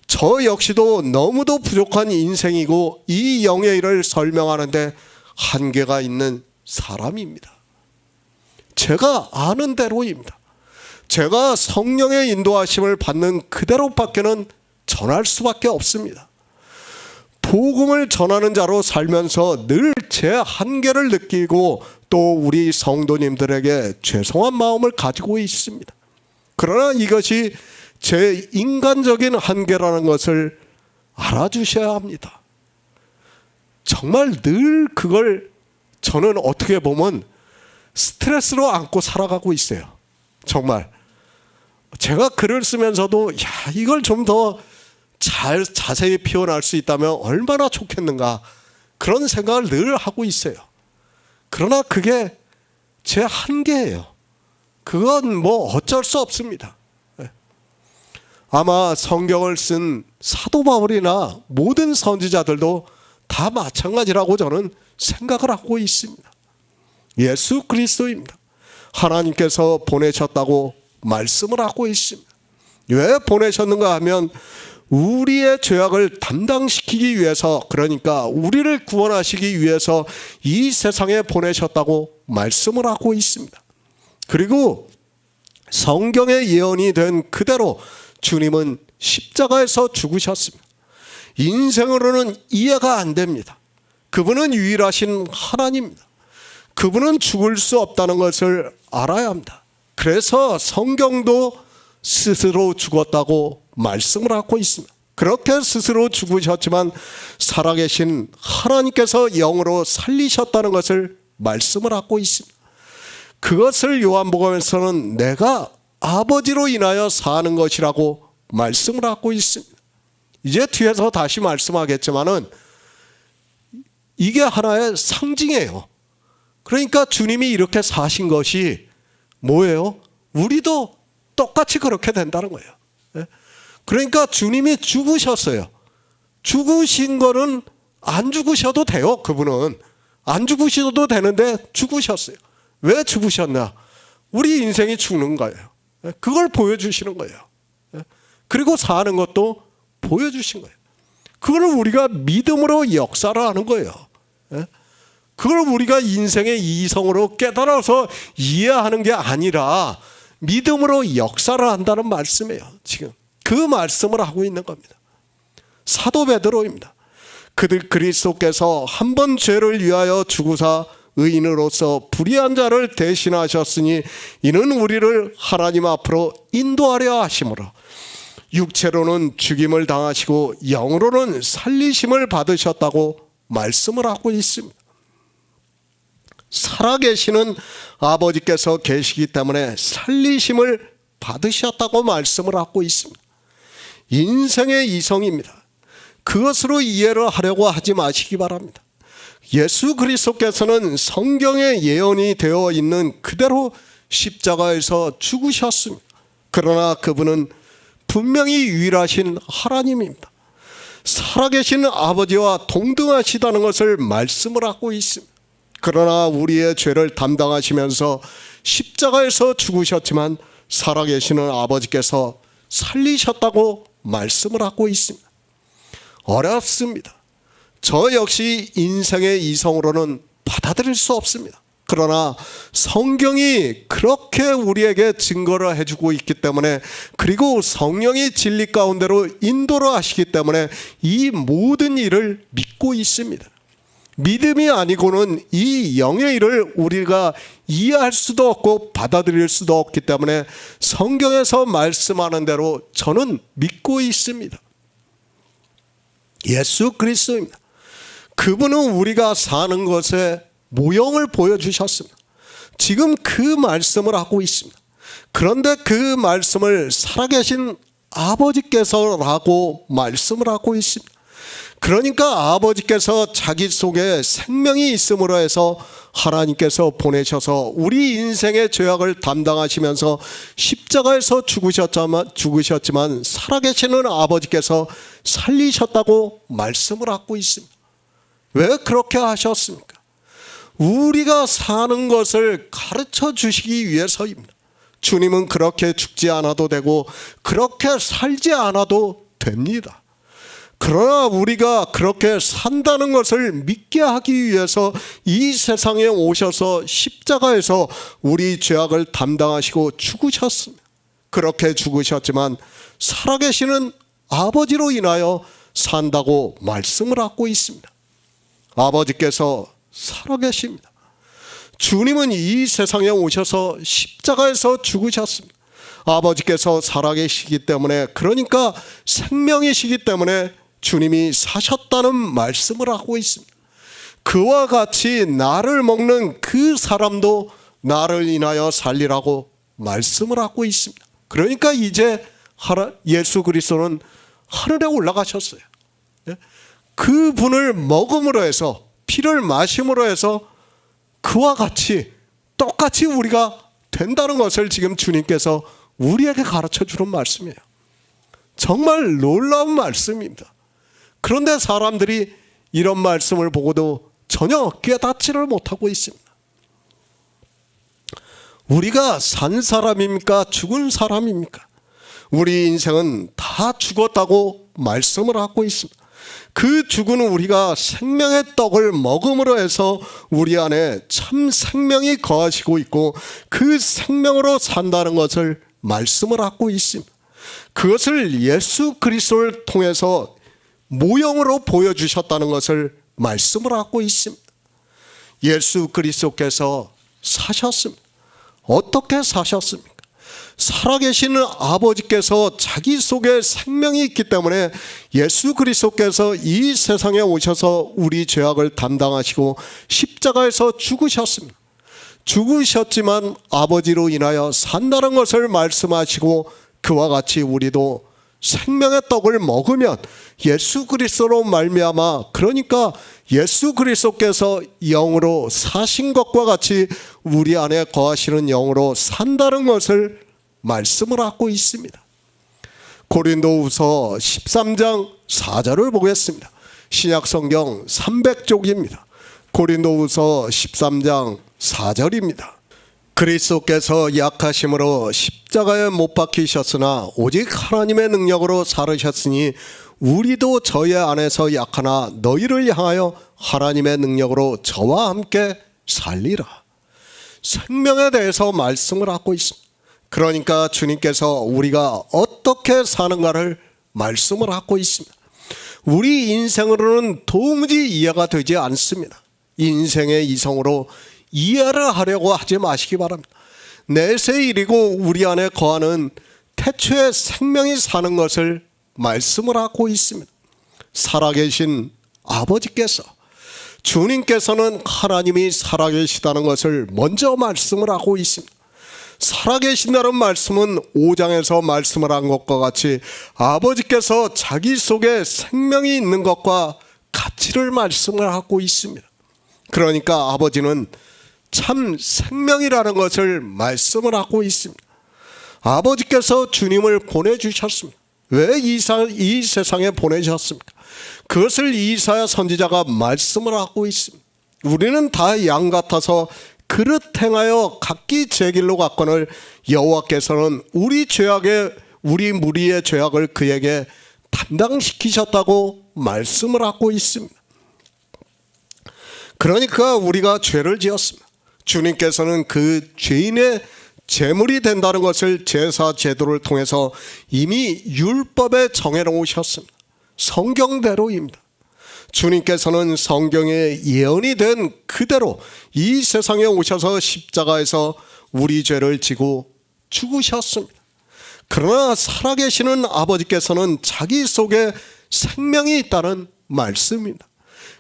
저 역시도 너무도 부족한 인생이고 이 영의 일을 설명하는데 한계가 있는 사람입니다. 제가 아는 대로입니다. 제가 성령의 인도하심을 받는 그대로밖에는 전할 수밖에 없습니다. 복음을 전하는 자로 살면서 늘 제 한계를 느끼고 또 우리 성도님들에게 죄송한 마음을 가지고 있습니다. 그러나 이것이 제 인간적인 한계라는 것을 알아주셔야 합니다. 정말 늘 그걸 저는 어떻게 보면 스트레스로 안고 살아가고 있어요. 정말 제가 글을 쓰면서도 이걸 좀 더 자세히 표현할 수 있다면 얼마나 좋겠는가 그런 생각을 늘 하고 있어요. 그러나 그게 제 한계예요. 그건 뭐 어쩔 수 없습니다. 아마 성경을 쓴 사도 바울이나 모든 선지자들도 다 마찬가지라고 저는 생각을 하고 있습니다. 예수 그리스도입니다. 하나님께서 보내셨다고 말씀을 하고 있습니다. 왜 보내셨는가 하면 우리의 죄악을 담당시키기 위해서, 그러니까 우리를 구원하시기 위해서 이 세상에 보내셨다고 말씀을 하고 있습니다. 그리고 성경의 예언이 된 그대로 주님은 십자가에서 죽으셨습니다. 인생으로는 이해가 안 됩니다. 그분은 유일하신 하나님입니다. 그분은 죽을 수 없다는 것을 알아야 합니다. 그래서 성경도 스스로 죽었다고 말씀을 하고 있습니다. 그렇게 스스로 죽으셨지만 살아계신 하나님께서 영으로 살리셨다는 것을 말씀을 하고 있습니다. 그것을 요한복음에서는 내가 아버지로 인하여 사는 것이라고 말씀을 하고 있습니다. 이제 뒤에서 다시 말씀하겠지만은 이게 하나의 상징이에요. 그러니까 주님이 이렇게 사신 것이 뭐예요? 우리도 똑같이 그렇게 된다는 거예요. 그러니까 주님이 죽으셨어요. 죽으신 거는 안 죽으셔도 돼요. 그분은 안 죽으셔도 되는데 죽으셨어요. 왜 죽으셨나? 우리 인생이 죽는 거예요. 그걸 보여주시는 거예요. 그리고 사는 것도 보여주신 거예요. 그걸 우리가 믿음으로 역사를 하는 거예요. 그걸 우리가 인생의 이성으로 깨달아서 이해하는 게 아니라 믿음으로 역사를 한다는 말씀이에요. 지금 그 말씀을 하고 있는 겁니다. 사도 베드로입니다. 그리스도께서 한 번 죄를 위하여 죽으사 의인으로서 불의한 자를 대신하셨으니 이는 우리를 하나님 앞으로 인도하려 하심으로 육체로는 죽임을 당하시고 영으로는 살리심을 받으셨다고 말씀을 하고 있습니다. 살아계시는 아버지께서 계시기 때문에 살리심을 받으셨다고 말씀을 하고 있습니다. 인생의 이성입니다. 그것으로 이해를 하려고 하지 마시기 바랍니다. 예수 그리스도께서는 성경에 예언이 되어 있는 그대로 십자가에서 죽으셨습니다. 그러나 그분은 분명히 유일하신 하나님입니다. 살아계신 아버지와 동등하시다는 것을 말씀을 하고 있습니다. 그러나 우리의 죄를 담당하시면서 십자가에서 죽으셨지만 살아계시는 아버지께서 살리셨다고 말씀을 하고 있습니다. 어렵습니다. 저 역시 인생의 이성으로는 받아들일 수 없습니다. 그러나 성경이 그렇게 우리에게 증거를 해주고 있기 때문에, 그리고 성령이 진리 가운데로 인도를 하시기 때문에 이 모든 일을 믿고 있습니다. 믿음이 아니고는 이 영의 일을 우리가 이해할 수도 없고 받아들일 수도 없기 때문에 성경에서 말씀하는 대로 저는 믿고 있습니다. 예수 그리스도입니다. 그분은 우리가 사는 것의 모형을 보여주셨습니다. 지금 그 말씀을 하고 있습니다. 그런데 그 말씀을 살아계신 아버지께서라고 말씀을 하고 있습니다. 그러니까 아버지께서 자기 속에 생명이 있음으로 해서 하나님께서 보내셔서 우리 인생의 죄악을 담당하시면서 십자가에서 죽으셨지만 살아계시는 아버지께서 살리셨다고 말씀을 하고 있습니다. 왜 그렇게 하셨습니까? 우리가 사는 것을 가르쳐 주시기 위해서입니다. 주님은 그렇게 죽지 않아도 되고 그렇게 살지 않아도 됩니다. 그러나 우리가 그렇게 산다는 것을 믿게 하기 위해서 이 세상에 오셔서 십자가에서 우리 죄악을 담당하시고 죽으셨습니다. 그렇게 죽으셨지만 살아계시는 아버지로 인하여 산다고 말씀을 하고 있습니다. 아버지께서 살아계십니다. 주님은 이 세상에 오셔서 십자가에서 죽으셨습니다. 아버지께서 살아계시기 때문에, 그러니까 생명이시기 때문에 주님이 사셨다는 말씀을 하고 있습니다. 그와 같이 나를 먹는 그 사람도 나를 인하여 살리라고 말씀을 하고 있습니다. 그러니까 이제 예수 그리스도는 하늘에 올라가셨어요. 그분을 먹음으로 해서, 피를 마심으로 해서 그와 같이 똑같이 우리가 된다는 것을 지금 주님께서 우리에게 가르쳐 주는 말씀이에요. 정말 놀라운 말씀입니다. 그런데 사람들이 이런 말씀을 보고도 전혀 깨닫지를 못하고 있습니다. 우리가 산 사람입니까? 죽은 사람입니까? 우리 인생은 다 죽었다고 말씀을 하고 있습니다. 그 죽은 우리가 생명의 떡을 먹음으로 해서 우리 안에 참 생명이 거하시고 있고 그 생명으로 산다는 것을 말씀을 하고 있습니다. 그것을 예수 그리스도를 통해서 모형으로 보여주셨다는 것을 말씀을 하고 있습니다. 예수 그리스도께서 사셨습니다. 어떻게 사셨습니까? 살아계시는 아버지께서 자기 속에 생명이 있기 때문에 예수 그리스도께서 이 세상에 오셔서 우리 죄악을 담당하시고 십자가에서 죽으셨습니다. 죽으셨지만 아버지로 인하여 산다는 것을 말씀하시고 그와 같이 우리도 생명의 떡을 먹으면 예수 그리스도로 말미암아, 그러니까 예수 그리스도께서 영으로 사신 것과 같이 우리 안에 거하시는 영으로 산다는 것을 말씀을 하고 있습니다. 고린도후서 13장 4절을 보겠습니다. 신약성경 300쪽입니다. 고린도후서 13장 4절입니다. 그리스도께서 약하심으로 십자가에 못 박히셨으나 오직 하나님의 능력으로 살으셨으니 우리도 저희 안에서 약하나 너희를 향하여 하나님의 능력으로 저와 함께 살리라. 생명에 대해서 말씀을 하고 있습니다. 그러니까 주님께서 우리가 어떻게 사는가를 말씀을 하고 있습니다. 우리 인생으로는 도무지 이해가 되지 않습니다. 인생의 이성으로 이해를 하려고 하지 마시기 바랍니다. 내세 일이고 우리 안에 거하는 태초의 생명이 사는 것을 말씀을 하고 있습니다. 살아계신 아버지께서, 주님께서는 하나님이 살아계시다는 것을 먼저 말씀을 하고 있습니다. 살아계신다는 말씀은 5장에서 말씀을 한 것과 같이 아버지께서 자기 속에 생명이 있는 것과 가치를 말씀을 하고 있습니다. 그러니까 아버지는 참 생명이라는 것을 말씀을 하고 있습니다. 아버지께서 주님을 보내주셨습니다. 왜 이 세상에 보내셨습니까? 그것을 이사야 선지자가 말씀을 하고 있습니다. 우리는 다 양 같아서 그릇 행하여 각기 제 길로 갔거늘 여호와께서는 우리 무리의 죄악을 그에게 담당시키셨다고 말씀을 하고 있습니다. 그러니까 우리가 죄를 지었습니다. 주님께서는 그 죄인의 제물이 된다는 것을 제사 제도를 통해서 이미 율법에 정해놓으셨습니다. 성경대로입니다. 주님께서는 성경에 예언이 된 그대로 이 세상에 오셔서 십자가에서 우리 죄를 지고 죽으셨습니다. 그러나 살아계시는 아버지께서는 자기 속에 생명이 있다는 말씀입니다.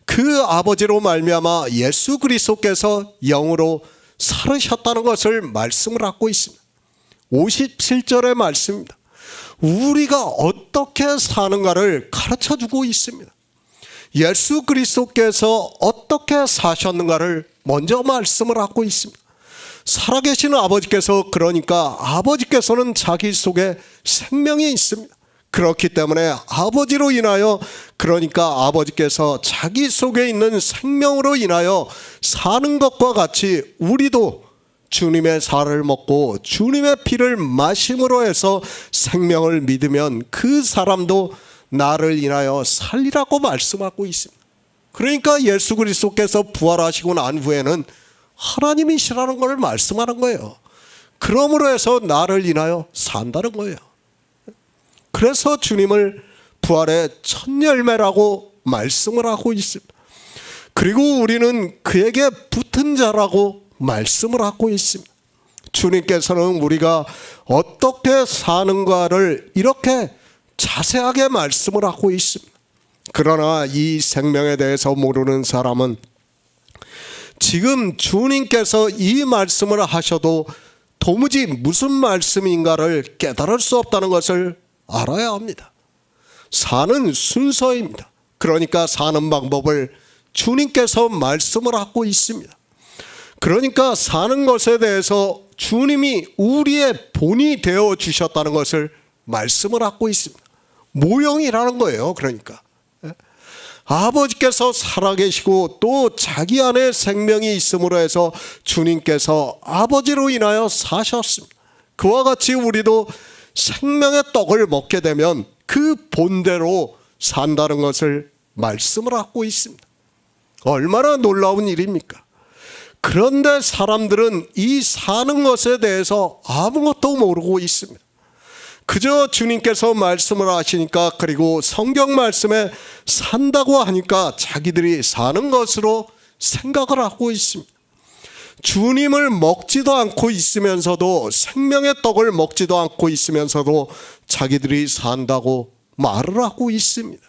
그 아버지로 말미암아 예수 그리스도께서 영으로 살으셨다는 것을 말씀을 하고 있습니다. 57절의 말씀입니다. 우리가 어떻게 사는가를 가르쳐주고 있습니다. 예수 그리스도께서 어떻게 사셨는가를 먼저 말씀을 하고 있습니다. 살아계시는 아버지께서, 그러니까 아버지께서는 자기 속에 생명이 있습니다. 그렇기 때문에 아버지로 인하여, 그러니까 아버지께서 자기 속에 있는 생명으로 인하여 사는 것과 같이 우리도 주님의 살을 먹고 주님의 피를 마심으로 해서 생명을 믿으면 그 사람도 나를 인하여 살리라고 말씀하고 있습니다. 그러니까 예수 그리스도께서 부활하시고 난 후에는 하나님이시라는 것을 말씀하는 거예요. 그러므로 해서 나를 인하여 산다는 거예요. 그래서 주님을 부활의 첫 열매라고 말씀을 하고 있습니다. 그리고 우리는 그에게 붙은 자라고 말씀을 하고 있습니다. 주님께서는 우리가 어떻게 사는가를 이렇게 자세하게 말씀을 하고 있습니다. 그러나 이 생명에 대해서 모르는 사람은 지금 주님께서 이 말씀을 하셔도 도무지 무슨 말씀인가를 깨달을 수 없다는 것을 알아야 합니다. 사는 순서입니다. 그러니까 사는 방법을 주님께서 말씀을 하고 있습니다. 그러니까 사는 것에 대해서 주님이 우리의 본이 되어 주셨다는 것을 말씀을 하고 있습니다. 모형이라는 거예요. 그러니까 아버지께서 살아계시고 또 자기 안에 생명이 있음으로 해서 주님께서 아버지로 인하여 사셨습니다. 그와 같이 우리도 생명의 떡을 먹게 되면 그 본대로 산다는 것을 말씀을 하고 있습니다. 얼마나 놀라운 일입니까? 그런데 사람들은 이 사는 것에 대해서 아무것도 모르고 있습니다. 그저 주님께서 말씀을 하시니까, 그리고 성경 말씀에 산다고 하니까 자기들이 사는 것으로 생각을 하고 있습니다. 주님을 먹지도 않고 있으면서도, 생명의 떡을 먹지도 않고 있으면서도 자기들이 산다고 말을 하고 있습니다.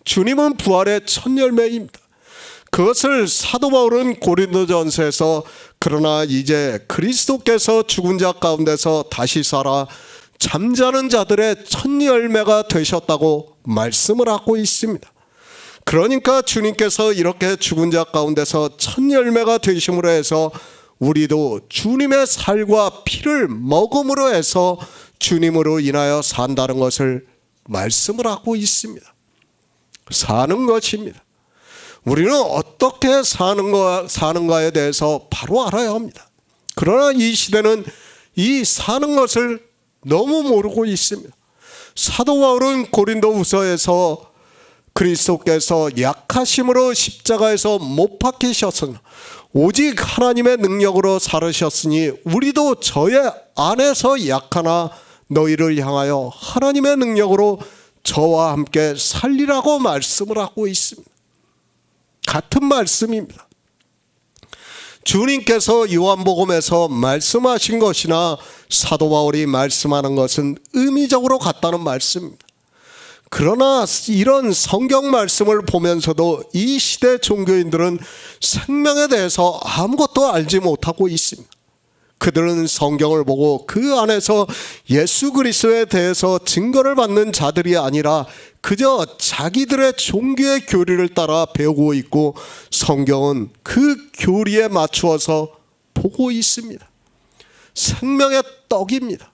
주님은 부활의 첫 열매입니다. 그것을 사도 바울은 고린도전서에서 그러나 이제 그리스도께서 죽은 자 가운데서 다시 살아 잠자는 자들의 첫 열매가 되셨다고 말씀을 하고 있습니다. 그러니까 주님께서 이렇게 죽은 자 가운데서 첫 열매가 되심으로 해서 우리도 주님의 살과 피를 먹음으로 해서 주님으로 인하여 산다는 것을 말씀을 하고 있습니다. 사는 것입니다. 우리는 어떻게 사는가에 대해서 바로 알아야 합니다. 그러나 이 시대는 이 사는 것을 너무 모르고 있습니다. 사도 바울은 고린도후서에서 그리스도께서 약하심으로 십자가에서 못 박히셨으나 오직 하나님의 능력으로 살으셨으니 우리도 저의 안에서 약하나 너희를 향하여 하나님의 능력으로 저와 함께 살리라고 말씀을 하고 있습니다. 같은 말씀입니다. 주님께서 요한복음에서 말씀하신 것이나 사도 바울이 말씀하는 것은 의미적으로 같다는 말씀입니다. 그러나 이런 성경 말씀을 보면서도 이 시대 종교인들은 생명에 대해서 아무것도 알지 못하고 있습니다. 그들은 성경을 보고 그 안에서 예수 그리스도에 대해서 증거를 받는 자들이 아니라 그저 자기들의 종교의 교리를 따라 배우고 있고 성경은 그 교리에 맞추어서 보고 있습니다. 생명의 떡입니다.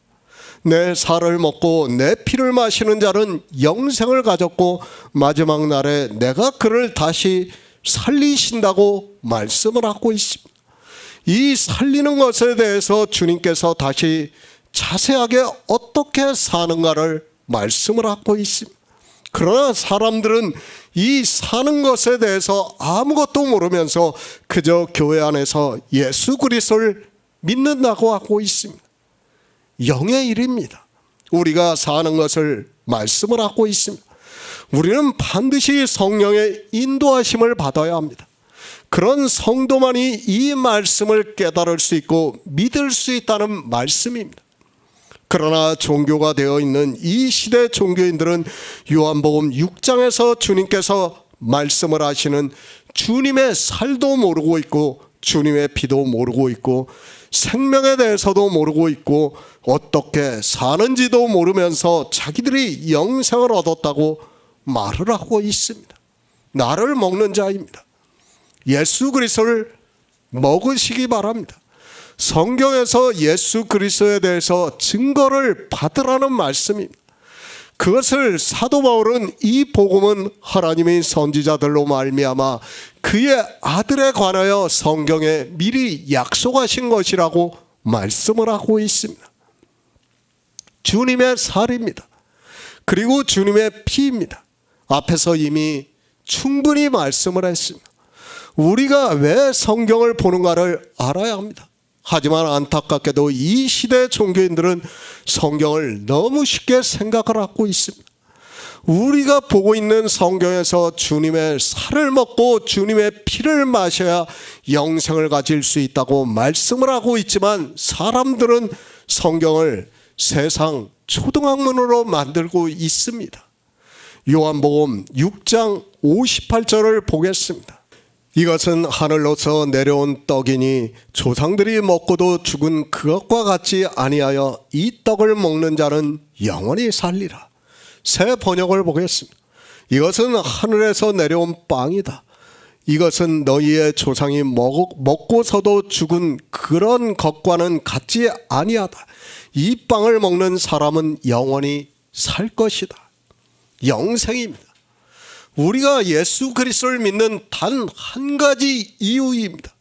내 살을 먹고 내 피를 마시는 자는 영생을 가졌고 마지막 날에 내가 그를 다시 살리신다고 말씀을 하고 있습니다. 이 살리는 것에 대해서 주님께서 다시 자세하게 어떻게 사는가를 말씀을 하고 있습니다. 그러나 사람들은 이 사는 것에 대해서 아무것도 모르면서 그저 교회 안에서 예수 그리스도를 믿는다고 하고 있습니다. 영의 일입니다. 우리가 사는 것을 말씀을 하고 있습니다. 우리는 반드시 성령의 인도하심을 받아야 합니다. 그런 성도만이 이 말씀을 깨달을 수 있고 믿을 수 있다는 말씀입니다. 그러나 종교가 되어 있는 이 시대 종교인들은 요한복음 6장에서 주님께서 말씀을 하시는 주님의 살도 모르고 있고 주님의 피도 모르고 있고 생명에 대해서도 모르고 있고 어떻게 사는지도 모르면서 자기들이 영생을 얻었다고 말을 하고 있습니다. 나를 먹는 자입니다. 예수 그리스도를 먹으시기 바랍니다. 성경에서 예수 그리스도에 대해서 증거를 받으라는 말씀입니다. 그것을 사도 바울은 이 복음은 하나님의 선지자들로 말미암아 그의 아들에 관하여 성경에 미리 약속하신 것이라고 말씀을 하고 있습니다. 주님의 살입니다. 그리고 주님의 피입니다. 앞에서 이미 충분히 말씀을 했습니다. 우리가 왜 성경을 보는가를 알아야 합니다. 하지만 안타깝게도 이 시대 종교인들은 성경을 너무 쉽게 생각을 하고 있습니다. 우리가 보고 있는 성경에서 주님의 살을 먹고 주님의 피를 마셔야 영생을 가질 수 있다고 말씀을 하고 있지만 사람들은 성경을 세상 초등학문으로 만들고 있습니다. 요한복음 6장 58절을 보겠습니다. 이것은 하늘로서 내려온 떡이니 조상들이 먹고도 죽은 그것과 같지 아니하여 이 떡을 먹는 자는 영원히 살리라. 새 번역을 보겠습니다. 이것은 하늘에서 내려온 빵이다. 이것은 너희의 조상이 먹고서도 죽은 그런 것과는 같지 아니하다. 이 빵을 먹는 사람은 영원히 살 것이다. 영생입니다. 우리가 예수 그리스도를 믿는 단 한 가지 이유입니다.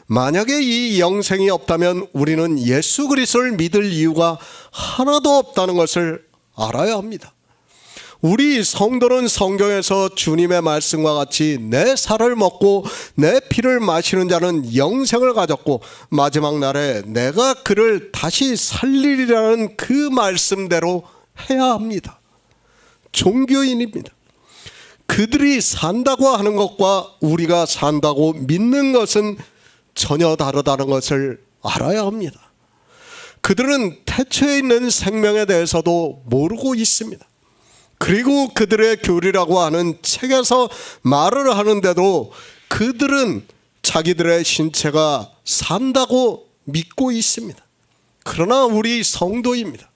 만약에 이 영생이 없다면 우리는 예수 그리스도를 믿을 이유가 하나도 없다는 것을 알아야 합니다. 우리 성도는 성경에서 주님의 말씀과 같이 내 살을 먹고 내 피를 마시는 자는 영생을 가졌고 마지막 날에 내가 그를 다시 살리리라는 그 말씀대로 해야 합니다. 종교인입니다. 그들이 산다고 하는 것과 우리가 산다고 믿는 것은 전혀 다르다는 것을 알아야 합니다. 그들은 태초에 있는 생명에 대해서도 모르고 있습니다. 그리고 그들의 교리라고 하는 책에서 말을 하는데도 그들은 자기들의 신체가 산다고 믿고 있습니다. 그러나 우리 성도입니다.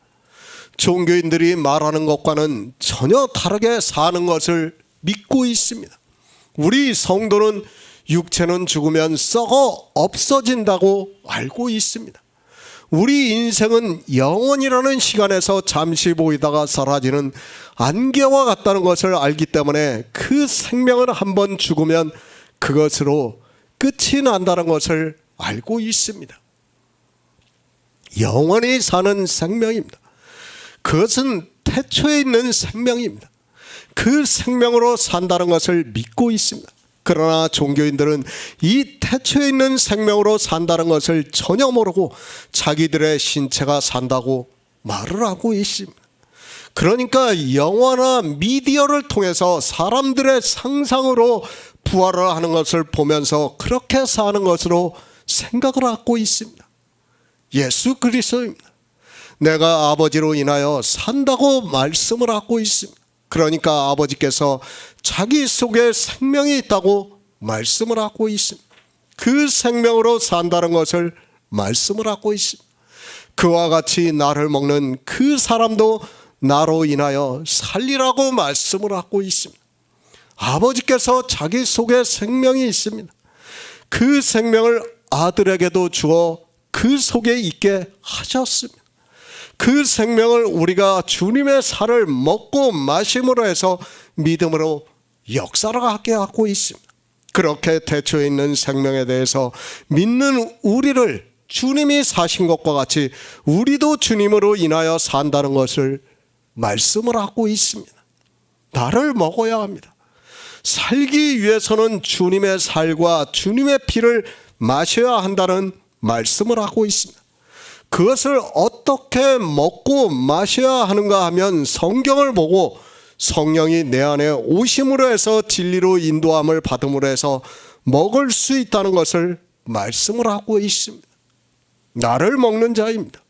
종교인들이 말하는 것과는 전혀 다르게 사는 것을 믿고 있습니다. 우리 성도는 육체는 죽으면 썩어 없어진다고 알고 있습니다. 우리 인생은 영원이라는 시간에서 잠시 보이다가 사라지는 안개와 같다는 것을 알기 때문에 그 생명을 한번 죽으면 그것으로 끝이 난다는 것을 알고 있습니다. 영원히 사는 생명입니다. 그것은 태초에 있는 생명입니다. 그 생명으로 산다는 것을 믿고 있습니다. 그러나 종교인들은 이 태초에 있는 생명으로 산다는 것을 전혀 모르고 자기들의 신체가 산다고 말을 하고 있습니다. 그러니까 영화나 미디어를 통해서 사람들의 상상으로 부활을 하는 것을 보면서 그렇게 사는 것으로 생각을 하고 있습니다. 예수 그리스도입니다. 내가 아버지로 인하여 산다고 말씀을 하고 있습니다. 그러니까 아버지께서 자기 속에 생명이 있다고 말씀을 하고 있습니다. 그 생명으로 산다는 것을 말씀을 하고 있습니다. 그와 같이 나를 먹는 그 사람도 나로 인하여 살리라고 말씀을 하고 있습니다. 아버지께서 자기 속에 생명이 있습니다. 그 생명을 아들에게도 주어 그 속에 있게 하셨습니다. 그 생명을 우리가 주님의 살을 먹고 마심으로 해서 믿음으로 역사를 하게 하고 있습니다. 그렇게 태초에 있는 생명에 대해서 믿는 우리를 주님이 사신 것과 같이 우리도 주님으로 인하여 산다는 것을 말씀을 하고 있습니다. 나를 먹어야 합니다. 살기 위해서는 주님의 살과 주님의 피를 마셔야 한다는 말씀을 하고 있습니다. 그것을 어떻게 먹고 마셔야 하는가 하면 성경을 보고 성령이 내 안에 오심으로 해서 진리로 인도함을 받음으로 해서 먹을 수 있다는 것을 말씀을 하고 있습니다. 나를 먹는 자입니다.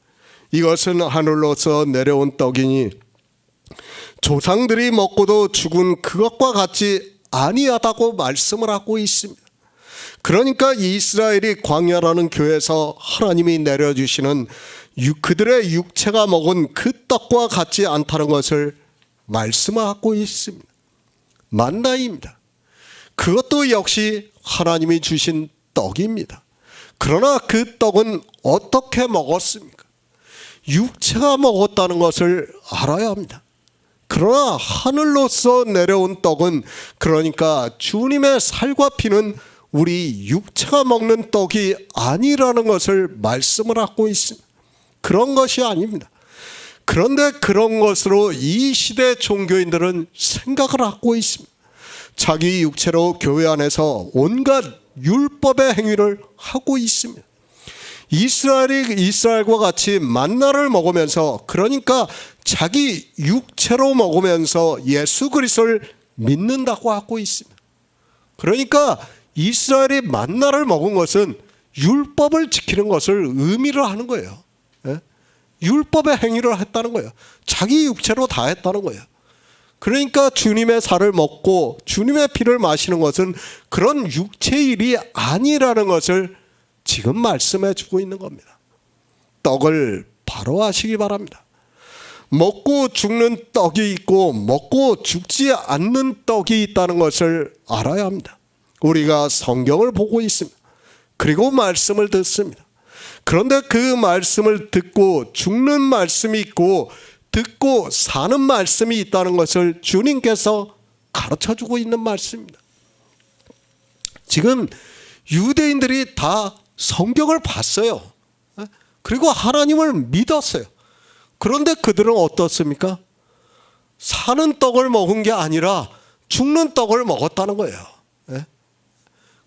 이것은 하늘로서 내려온 떡이니 조상들이 먹고도 죽은 그것과 같이 아니하다고 말씀을 하고 있습니다. 그러니까 이스라엘이 광야라는 교회에서 하나님이 내려주시는 그들의 육체가 먹은 그 떡과 같지 않다는 것을 말씀하고 있습니다. 만나입니다. 그것도 역시 하나님이 주신 떡입니다. 그러나 그 떡은 어떻게 먹었습니까? 육체가 먹었다는 것을 알아야 합니다. 그러나 하늘로서 내려온 떡은, 그러니까 주님의 살과 피는 우리 육체가 먹는 떡이 아니라는 것을 말씀을 하고 있습니다. 그런 것이 아닙니다. 그런데 그런 것으로 이 시대 종교인들은 생각을 하고 있습니다. 자기 육체로 교회 안에서 온갖 율법의 행위를 하고 있습니다. 이스라엘이 이스라엘과 같이 만나를 먹으면서, 그러니까 자기 육체로 먹으면서 예수 그리스도를 믿는다고 하고 있습니다. 그러니까 이스라엘이 만나를 먹은 것은 율법을 지키는 것을 의미를 하는 거예요. 율법의 행위를 했다는 거예요. 자기 육체로 다 했다는 거예요. 그러니까 주님의 살을 먹고 주님의 피를 마시는 것은 그런 육체의 일이 아니라는 것을 지금 말씀해 주고 있는 겁니다. 떡을 바로 아시기 바랍니다. 먹고 죽는 떡이 있고 먹고 죽지 않는 떡이 있다는 것을 알아야 합니다. 우리가 성경을 보고 있습니다. 그리고 말씀을 듣습니다. 그런데 그 말씀을 듣고 죽는 말씀이 있고 듣고 사는 말씀이 있다는 것을 주님께서 가르쳐주고 있는 말씀입니다. 지금 유대인들이 다 성경을 봤어요. 그리고 하나님을 믿었어요. 그런데 그들은 어떻습니까? 사는 떡을 먹은 게 아니라 죽는 떡을 먹었다는 거예요.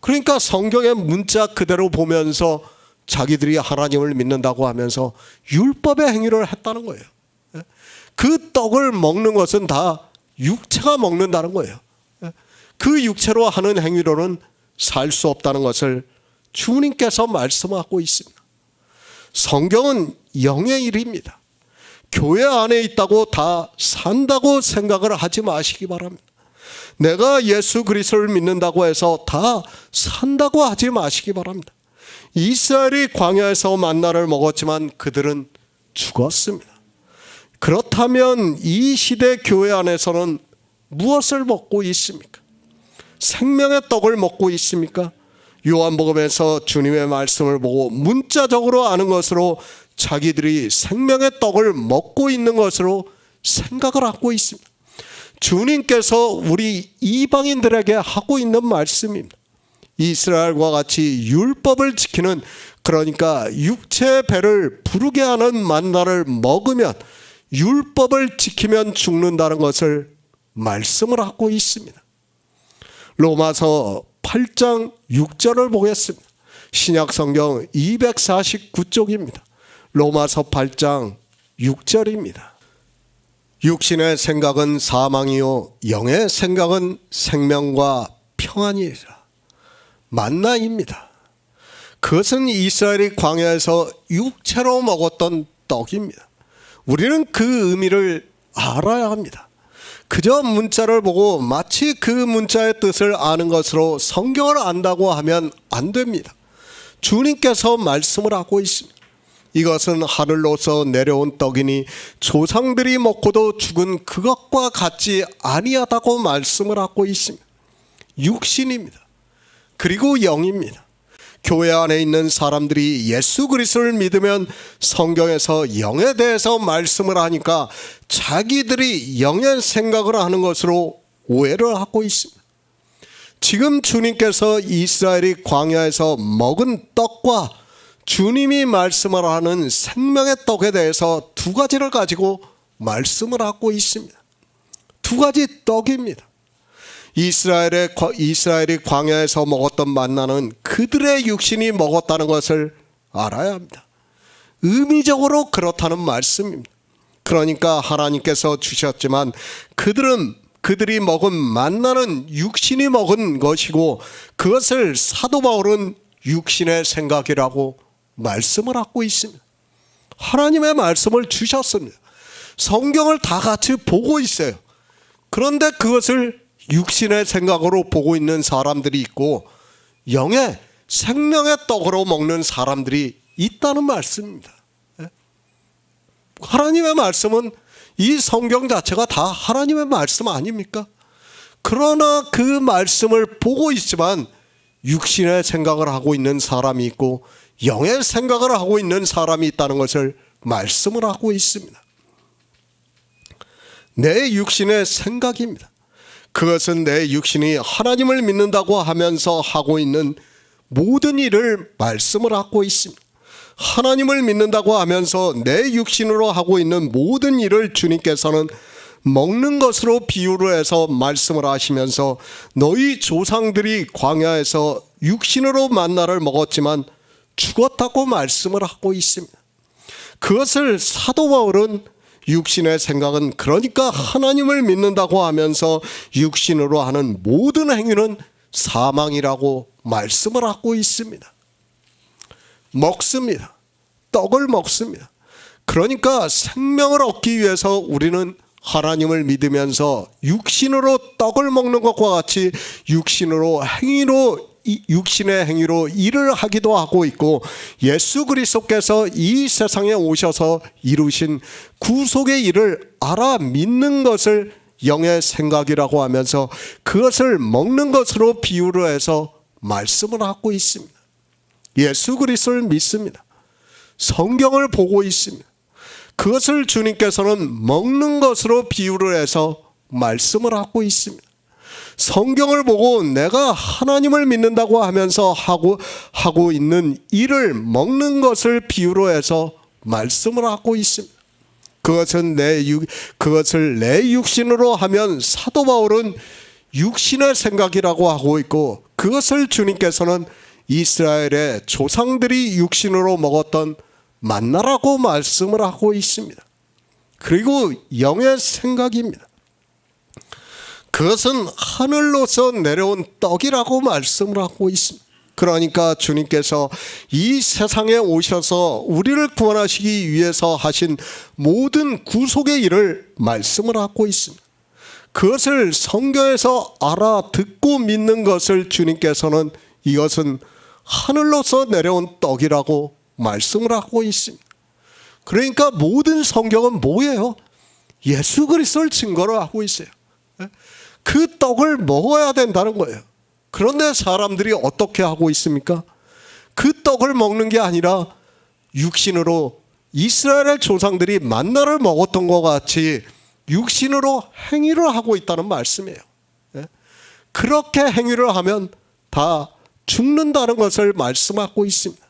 그러니까 성경의 문자 그대로 보면서 자기들이 하나님을 믿는다고 하면서 율법의 행위를 했다는 거예요. 그 떡을 먹는 것은 다 육체가 먹는다는 거예요. 그 육체로 하는 행위로는 살 수 없다는 것을 주님께서 말씀하고 있습니다. 성경은 영의 일입니다. 교회 안에 있다고 다 산다고 생각을 하지 마시기 바랍니다. 내가 예수 그리스도를 믿는다고 해서 다 산다고 하지 마시기 바랍니다. 이스라엘이 광야에서 만나를 먹었지만 그들은 죽었습니다. 그렇다면 이 시대 교회 안에서는 무엇을 먹고 있습니까? 생명의 떡을 먹고 있습니까? 요한복음에서 주님의 말씀을 보고 문자적으로 아는 것으로 자기들이 생명의 떡을 먹고 있는 것으로 생각을 하고 있습니다. 주님께서 우리 이방인들에게 하고 있는 말씀입니다. 이스라엘과 같이 율법을 지키는, 그러니까 육체의 배를 부르게 하는 만나를 먹으면 율법을 지키면 죽는다는 것을 말씀을 하고 있습니다. 로마서 8장 6절을 보겠습니다. 신약성경 249쪽입니다. 로마서 8장 6절입니다. 육신의 생각은 사망이요 영의 생각은 생명과 평안이라. 만나입니다. 그것은 이스라엘이 광야에서 육체로 먹었던 떡입니다. 우리는 그 의미를 알아야 합니다. 그저 문자를 보고 마치 그 문자의 뜻을 아는 것으로 성경을 안다고 하면 안 됩니다. 주님께서 말씀을 하고 있습니다. 이것은 하늘로서 내려온 떡이니 조상들이 먹고도 죽은 그것과 같지 아니하다고 말씀을 하고 있습니다. 육신입니다. 그리고 영입니다. 교회 안에 있는 사람들이 예수 그리스도를 믿으면 성경에서 영에 대해서 말씀을 하니까 자기들이 영의 생각을 하는 것으로 오해를 하고 있습니다. 지금 주님께서 이스라엘이 광야에서 먹은 떡과 주님이 말씀을 하는 생명의 떡에 대해서 두 가지를 가지고 말씀을 하고 있습니다. 두 가지 떡입니다. 이스라엘이 광야에서 먹었던 만나는 그들의 육신이 먹었다는 것을 알아야 합니다. 의미적으로 그렇다는 말씀입니다. 그러니까 하나님께서 주셨지만 그들이 먹은 만나는 육신이 먹은 것이고 그것을 사도 바울은 육신의 생각이라고 말씀을 하고 있습니다. 하나님의 말씀을 주셨습니다. 성경을 다 같이 보고 있어요. 그런데 그것을 육신의 생각으로 보고 있는 사람들이 있고 영의 생명의 떡으로 먹는 사람들이 있다는 말씀입니다. 하나님의 말씀은 이 성경 자체가 다 하나님의 말씀 아닙니까? 그러나 그 말씀을 보고 있지만 육신의 생각을 하고 있는 사람이 있고 영의 생각을 하고 있는 사람이 있다는 것을 말씀을 하고 있습니다. 내 육신의 생각입니다. 그것은 내 육신이 하나님을 믿는다고 하면서 하고 있는 모든 일을 말씀을 하고 있습니다. 하나님을 믿는다고 하면서 내 육신으로 하고 있는 모든 일을 주님께서는 먹는 것으로 비유를 해서 말씀을 하시면서 너희 조상들이 광야에서 육신으로 만나를 먹었지만 죽었다고 말씀을 하고 있습니다. 그것을 사도 바울은 육신의 생각은, 그러니까 하나님을 믿는다고 하면서 육신으로 하는 모든 행위는 사망이라고 말씀을 하고 있습니다. 먹습니다. 떡을 먹습니다. 그러니까 생명을 얻기 위해서 우리는 하나님을 믿으면서 육신으로 떡을 먹는 것과 같이 육신의 행위로 일을 하기도 하고 있고, 예수 그리스도께서 이 세상에 오셔서 이루신 구속의 일을 알아 믿는 것을 영의 생각이라고 하면서 그것을 먹는 것으로 비유를 해서 말씀을 하고 있습니다. 예수 그리스도를 믿습니다. 성경을 보고 있습니다. 그것을 주님께서는 먹는 것으로 비유를 해서 말씀을 하고 있습니다. 성경을 보고 내가 하나님을 믿는다고 하면서 하고 있는 일을 먹는 것을 비유로 해서 말씀을 하고 있습니다. 그것을 내 육신으로 하면 사도 바울은 육신의 생각이라고 하고 있고, 그것을 주님께서는 이스라엘의 조상들이 육신으로 먹었던 만나라고 말씀을 하고 있습니다. 그리고 영의 생각입니다. 그것은 하늘로서 내려온 떡이라고 말씀을 하고 있습니다. 그러니까 주님께서 이 세상에 오셔서 우리를 구원하시기 위해서 하신 모든 구속의 일을 말씀을 하고 있습니다. 그것을 성경에서 알아듣고 믿는 것을 주님께서는 이것은 하늘로서 내려온 떡이라고 말씀을 하고 있습니다. 그러니까 모든 성경은 뭐예요? 예수 그리스도를 증거로 하고 있어요. 그 떡을 먹어야 된다는 거예요. 그런데 사람들이 어떻게 하고 있습니까? 그 떡을 먹는 게 아니라 육신으로 이스라엘의 조상들이 만나를 먹었던 것 같이 육신으로 행위를 하고 있다는 말씀이에요. 그렇게 행위를 하면 다 죽는다는 것을 말씀하고 있습니다.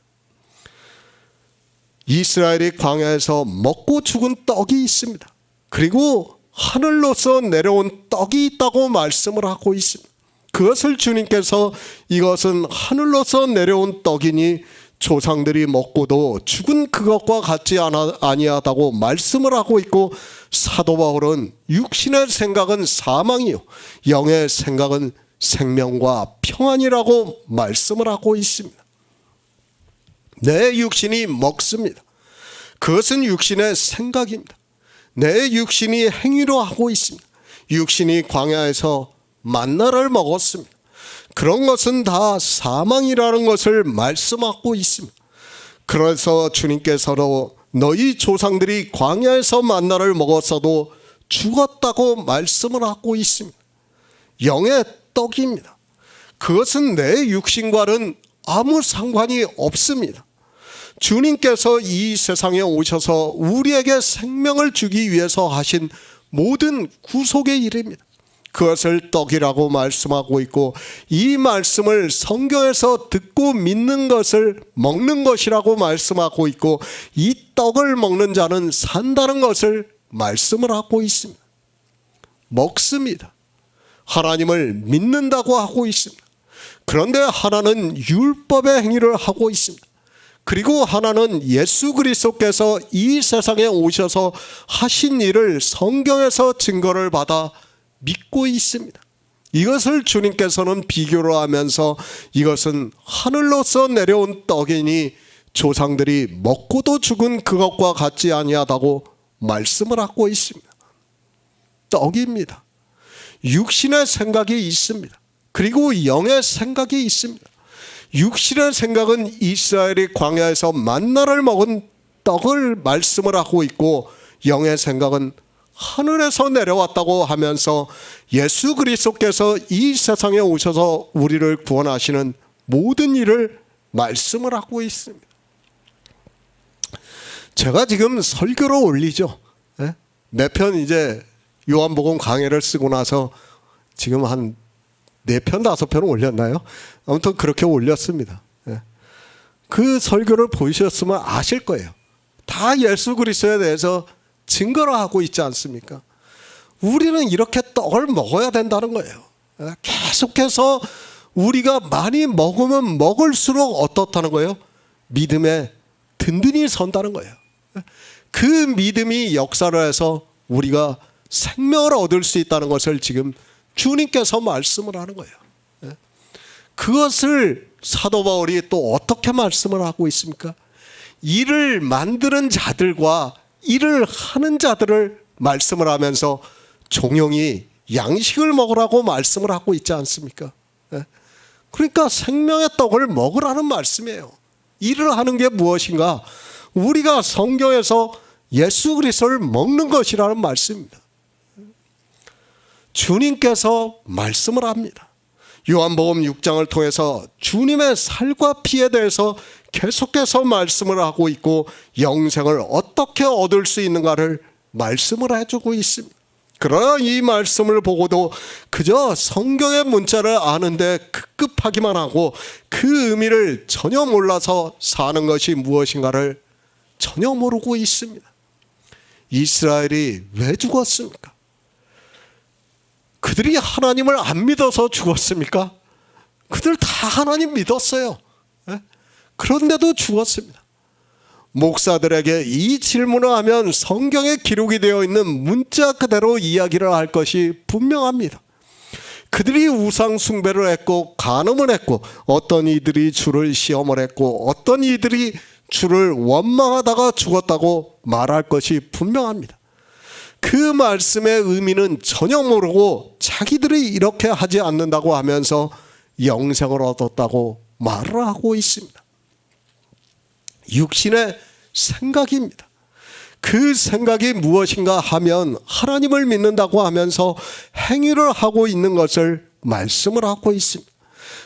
이스라엘이 광야에서 먹고 죽은 떡이 있습니다. 그리고 하늘로서 내려온 떡이 있다고 말씀을 하고 있습니다. 그것을 주님께서 이것은 하늘로서 내려온 떡이니 조상들이 먹고도 죽은 그것과 같지 아니하다고 말씀을 하고 있고, 사도 바울은 육신의 생각은 사망이요 영의 생각은 생명과 평안이라고 말씀을 하고 있습니다. 내 육신이 먹습니다. 그것은 육신의 생각입니다. 내 육신이 행위로 하고 있습니다. 육신이 광야에서 만나를 먹었습니다. 그런 것은 다 사망이라는 것을 말씀하고 있습니다. 그래서 주님께서도 너희 조상들이 광야에서 만나를 먹었어도 죽었다고 말씀을 하고 있습니다. 영의 떡입니다. 그것은 내 육신과는 아무 상관이 없습니다. 주님께서 이 세상에 오셔서 우리에게 생명을 주기 위해서 하신 모든 구속의 일입니다. 그것을 떡이라고 말씀하고 있고, 이 말씀을 성경에서 듣고 믿는 것을 먹는 것이라고 말씀하고 있고, 이 떡을 먹는 자는 산다는 것을 말씀을 하고 있습니다. 먹습니다. 하나님을 믿는다고 하고 있습니다. 그런데 하나는 율법의 행위를 하고 있습니다. 그리고 하나는 예수 그리스도께서 이 세상에 오셔서 하신 일을 성경에서 증거를 받아 믿고 있습니다. 이것을 주님께서는 비교로 하면서 이것은 하늘로서 내려온 떡이니 조상들이 먹고도 죽은 그것과 같지 아니하다고 말씀을 하고 있습니다. 떡입니다. 육신의 생각이 있습니다. 그리고 영의 생각이 있습니다. 육신의 생각은 이스라엘이 광야에서 만나를 먹은 떡을 말씀을 하고 있고, 영의 생각은 하늘에서 내려왔다고 하면서 예수 그리스도께서 이 세상에 오셔서 우리를 구원하시는 모든 일을 말씀을 하고 있습니다. 제가 지금 설교를 올리죠. 몇 편 이제 요한복음 강해를 쓰고 나서 지금 한 4편, 5편을 올렸나요? 아무튼 그렇게 올렸습니다. 그 설교를 보셨으면 아실 거예요. 다 예수 그리스도에 대해서 증거를 하고 있지 않습니까? 우리는 이렇게 떡을 먹어야 된다는 거예요. 계속해서 우리가 많이 먹으면 먹을수록 어떻다는 거예요? 믿음에 든든히 선다는 거예요. 그 믿음이 역사를 해서 우리가 생명을 얻을 수 있다는 것을 지금 주님께서 말씀을 하는 거예요. 그것을 사도 바울이 또 어떻게 말씀을 하고 있습니까? 일을 만드는 자들과 일을 하는 자들을 말씀을 하면서 종용이 양식을 먹으라고 말씀을 하고 있지 않습니까? 그러니까 생명의 떡을 먹으라는 말씀이에요. 일을 하는 게 무엇인가? 우리가 성경에서 예수 그리스도를 먹는 것이라는 말씀입니다. 주님께서 말씀을 합니다. 요한복음 6장을 통해서 주님의 살과 피에 대해서 계속해서 말씀을 하고 있고, 영생을 어떻게 얻을 수 있는가를 말씀을 해주고 있습니다. 그러나 이 말씀을 보고도 그저 성경의 문자를 아는데 급급하기만 하고 그 의미를 전혀 몰라서 사는 것이 무엇인가를 전혀 모르고 있습니다. 이스라엘이 왜 죽었습니까? 그들이 하나님을 안 믿어서 죽었습니까? 그들 다 하나님 믿었어요. 그런데도 죽었습니다. 목사들에게 이 질문을 하면 성경에 기록이 되어 있는 문자 그대로 이야기를 할 것이 분명합니다. 그들이 우상 숭배를 했고 간음을 했고, 어떤 이들이 주를 시험을 했고, 어떤 이들이 주를 원망하다가 죽었다고 말할 것이 분명합니다. 그 말씀의 의미는 전혀 모르고 자기들이 이렇게 하지 않는다고 하면서 영생을 얻었다고 말을 하고 있습니다. 육신의 생각입니다. 그 생각이 무엇인가 하면 하나님을 믿는다고 하면서 행위를 하고 있는 것을 말씀을 하고 있습니다.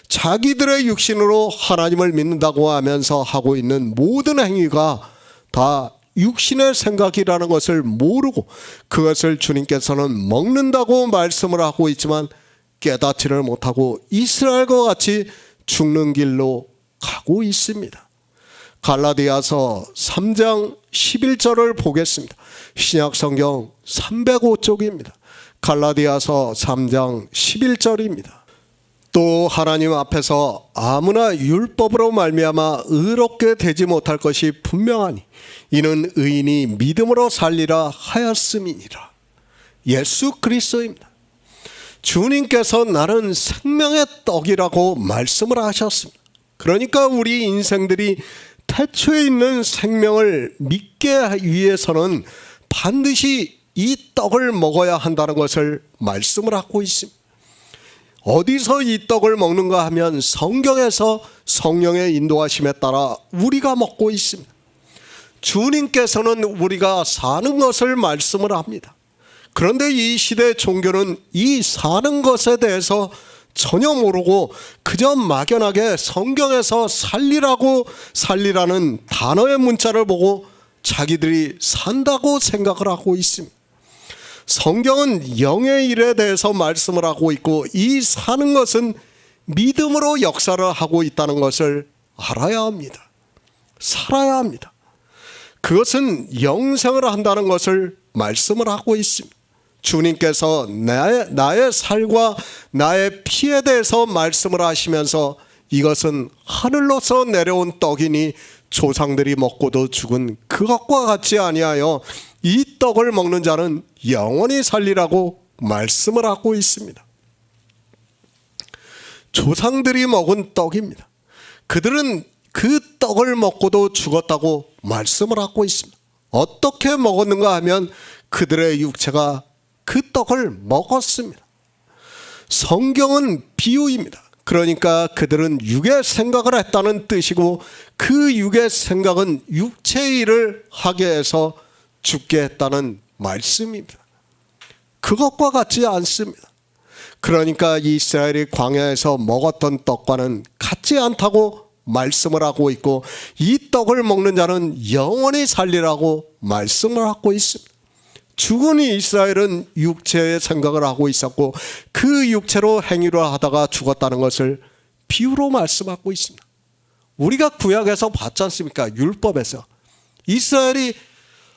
자기들의 육신으로 하나님을 믿는다고 하면서 하고 있는 모든 행위가 다 육신의 생각이라는 것을 모르고 그것을 주님께서는 먹는다고 말씀을 하고 있지만 깨닫지를 못하고 이스라엘과 같이 죽는 길로 가고 있습니다. 갈라디아서 3장 11절을 보겠습니다. 신약성경 305쪽입니다. 갈라디아서 3장 11절입니다. 또 하나님 앞에서 아무나 율법으로 말미암아 의롭게 되지 못할 것이 분명하니 이는 의인이 믿음으로 살리라 하였음이니라. 예수 그리스도입니다. 주님께서 나는 생명의 떡이라고 말씀을 하셨습니다. 그러니까 우리 인생들이 태초에 있는 생명을 믿게 위해서는 반드시 이 떡을 먹어야 한다는 것을 말씀을 하고 있습니다. 어디서 이 떡을 먹는가 하면 성경에서 성령의 인도하심에 따라 우리가 먹고 있습니다. 주님께서는 우리가 사는 것을 말씀을 합니다. 그런데 이 시대 종교는 이 사는 것에 대해서 전혀 모르고 그저 막연하게 성경에서 살리라는 단어의 문자를 보고 자기들이 산다고 생각을 하고 있습니다. 성경은 영의 일에 대해서 말씀을 하고 있고 이 사는 것은 믿음으로 역사를 하고 있다는 것을 알아야 합니다. 살아야 합니다. 그것은 영생을 한다는 것을 말씀을 하고 있습니다. 주님께서 나의 살과 나의 피에 대해서 말씀을 하시면서 이것은 하늘로서 내려온 떡이니 조상들이 먹고도 죽은 그것과 같지 아니하여 이 떡을 먹는 자는 영원히 살리라고 말씀을 하고 있습니다. 조상들이 먹은 떡입니다. 그들은 그 떡을 먹고도 죽었다고 말씀을 하고 있습니다. 어떻게 먹었는가 하면 그들의 육체가 그 떡을 먹었습니다. 성경은 비유입니다. 그러니까 그들은 육의 생각을 했다는 뜻이고 그 육의 생각은 육체의 일을 하게 해서 죽게 했다는 말씀입니다. 그것과 같지 않습니다. 그러니까 이스라엘이 광야에서 먹었던 떡과는 같지 않다고 말씀을 하고 있고 이 떡을 먹는 자는 영원히 살리라고 말씀을 하고 있습니다. 죽은 이스라엘은 육체의 생각을 하고 있었고 그 육체로 행위를 하다가 죽었다는 것을 비유로 말씀하고 있습니다. 우리가 구약에서 봤지 않습니까? 율법에서 이스라엘이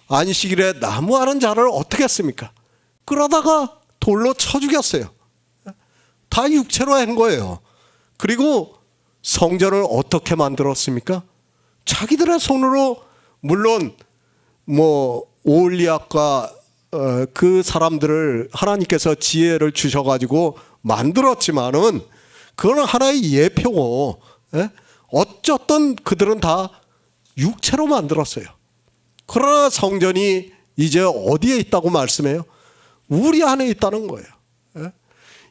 안식일에 나무하는 자를 어떻게 했습니까? 끌어다가 돌로 쳐 죽였어요. 다 육체로 한 거예요. 그리고 성전을 어떻게 만들었습니까? 자기들의 손으로 물론 오올리압과 그 사람들을 하나님께서 지혜를 주셔가지고 만들었지만은 그거는 하나의 예표고 어쨌든 그들은 다 육체로 만들었어요. 그러나 성전이 이제 어디에 있다고 말씀해요? 우리 안에 있다는 거예요.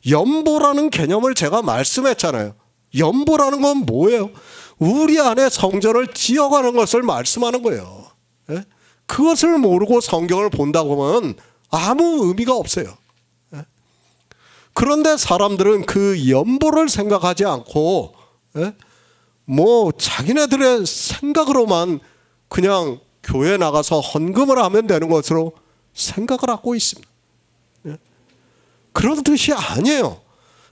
연보라는 개념을 제가 말씀했잖아요. 연보라는 건 뭐예요? 우리 안에 성전을 지어가는 것을 말씀하는 거예요. 그것을 모르고 성경을 본다고 하면 아무 의미가 없어요. 그런데 사람들은 그 연보를 생각하지 않고 자기네들의 생각으로만 그냥 교회 나가서 헌금을 하면 되는 것으로 생각을 하고 있습니다. 그런 뜻이 아니에요.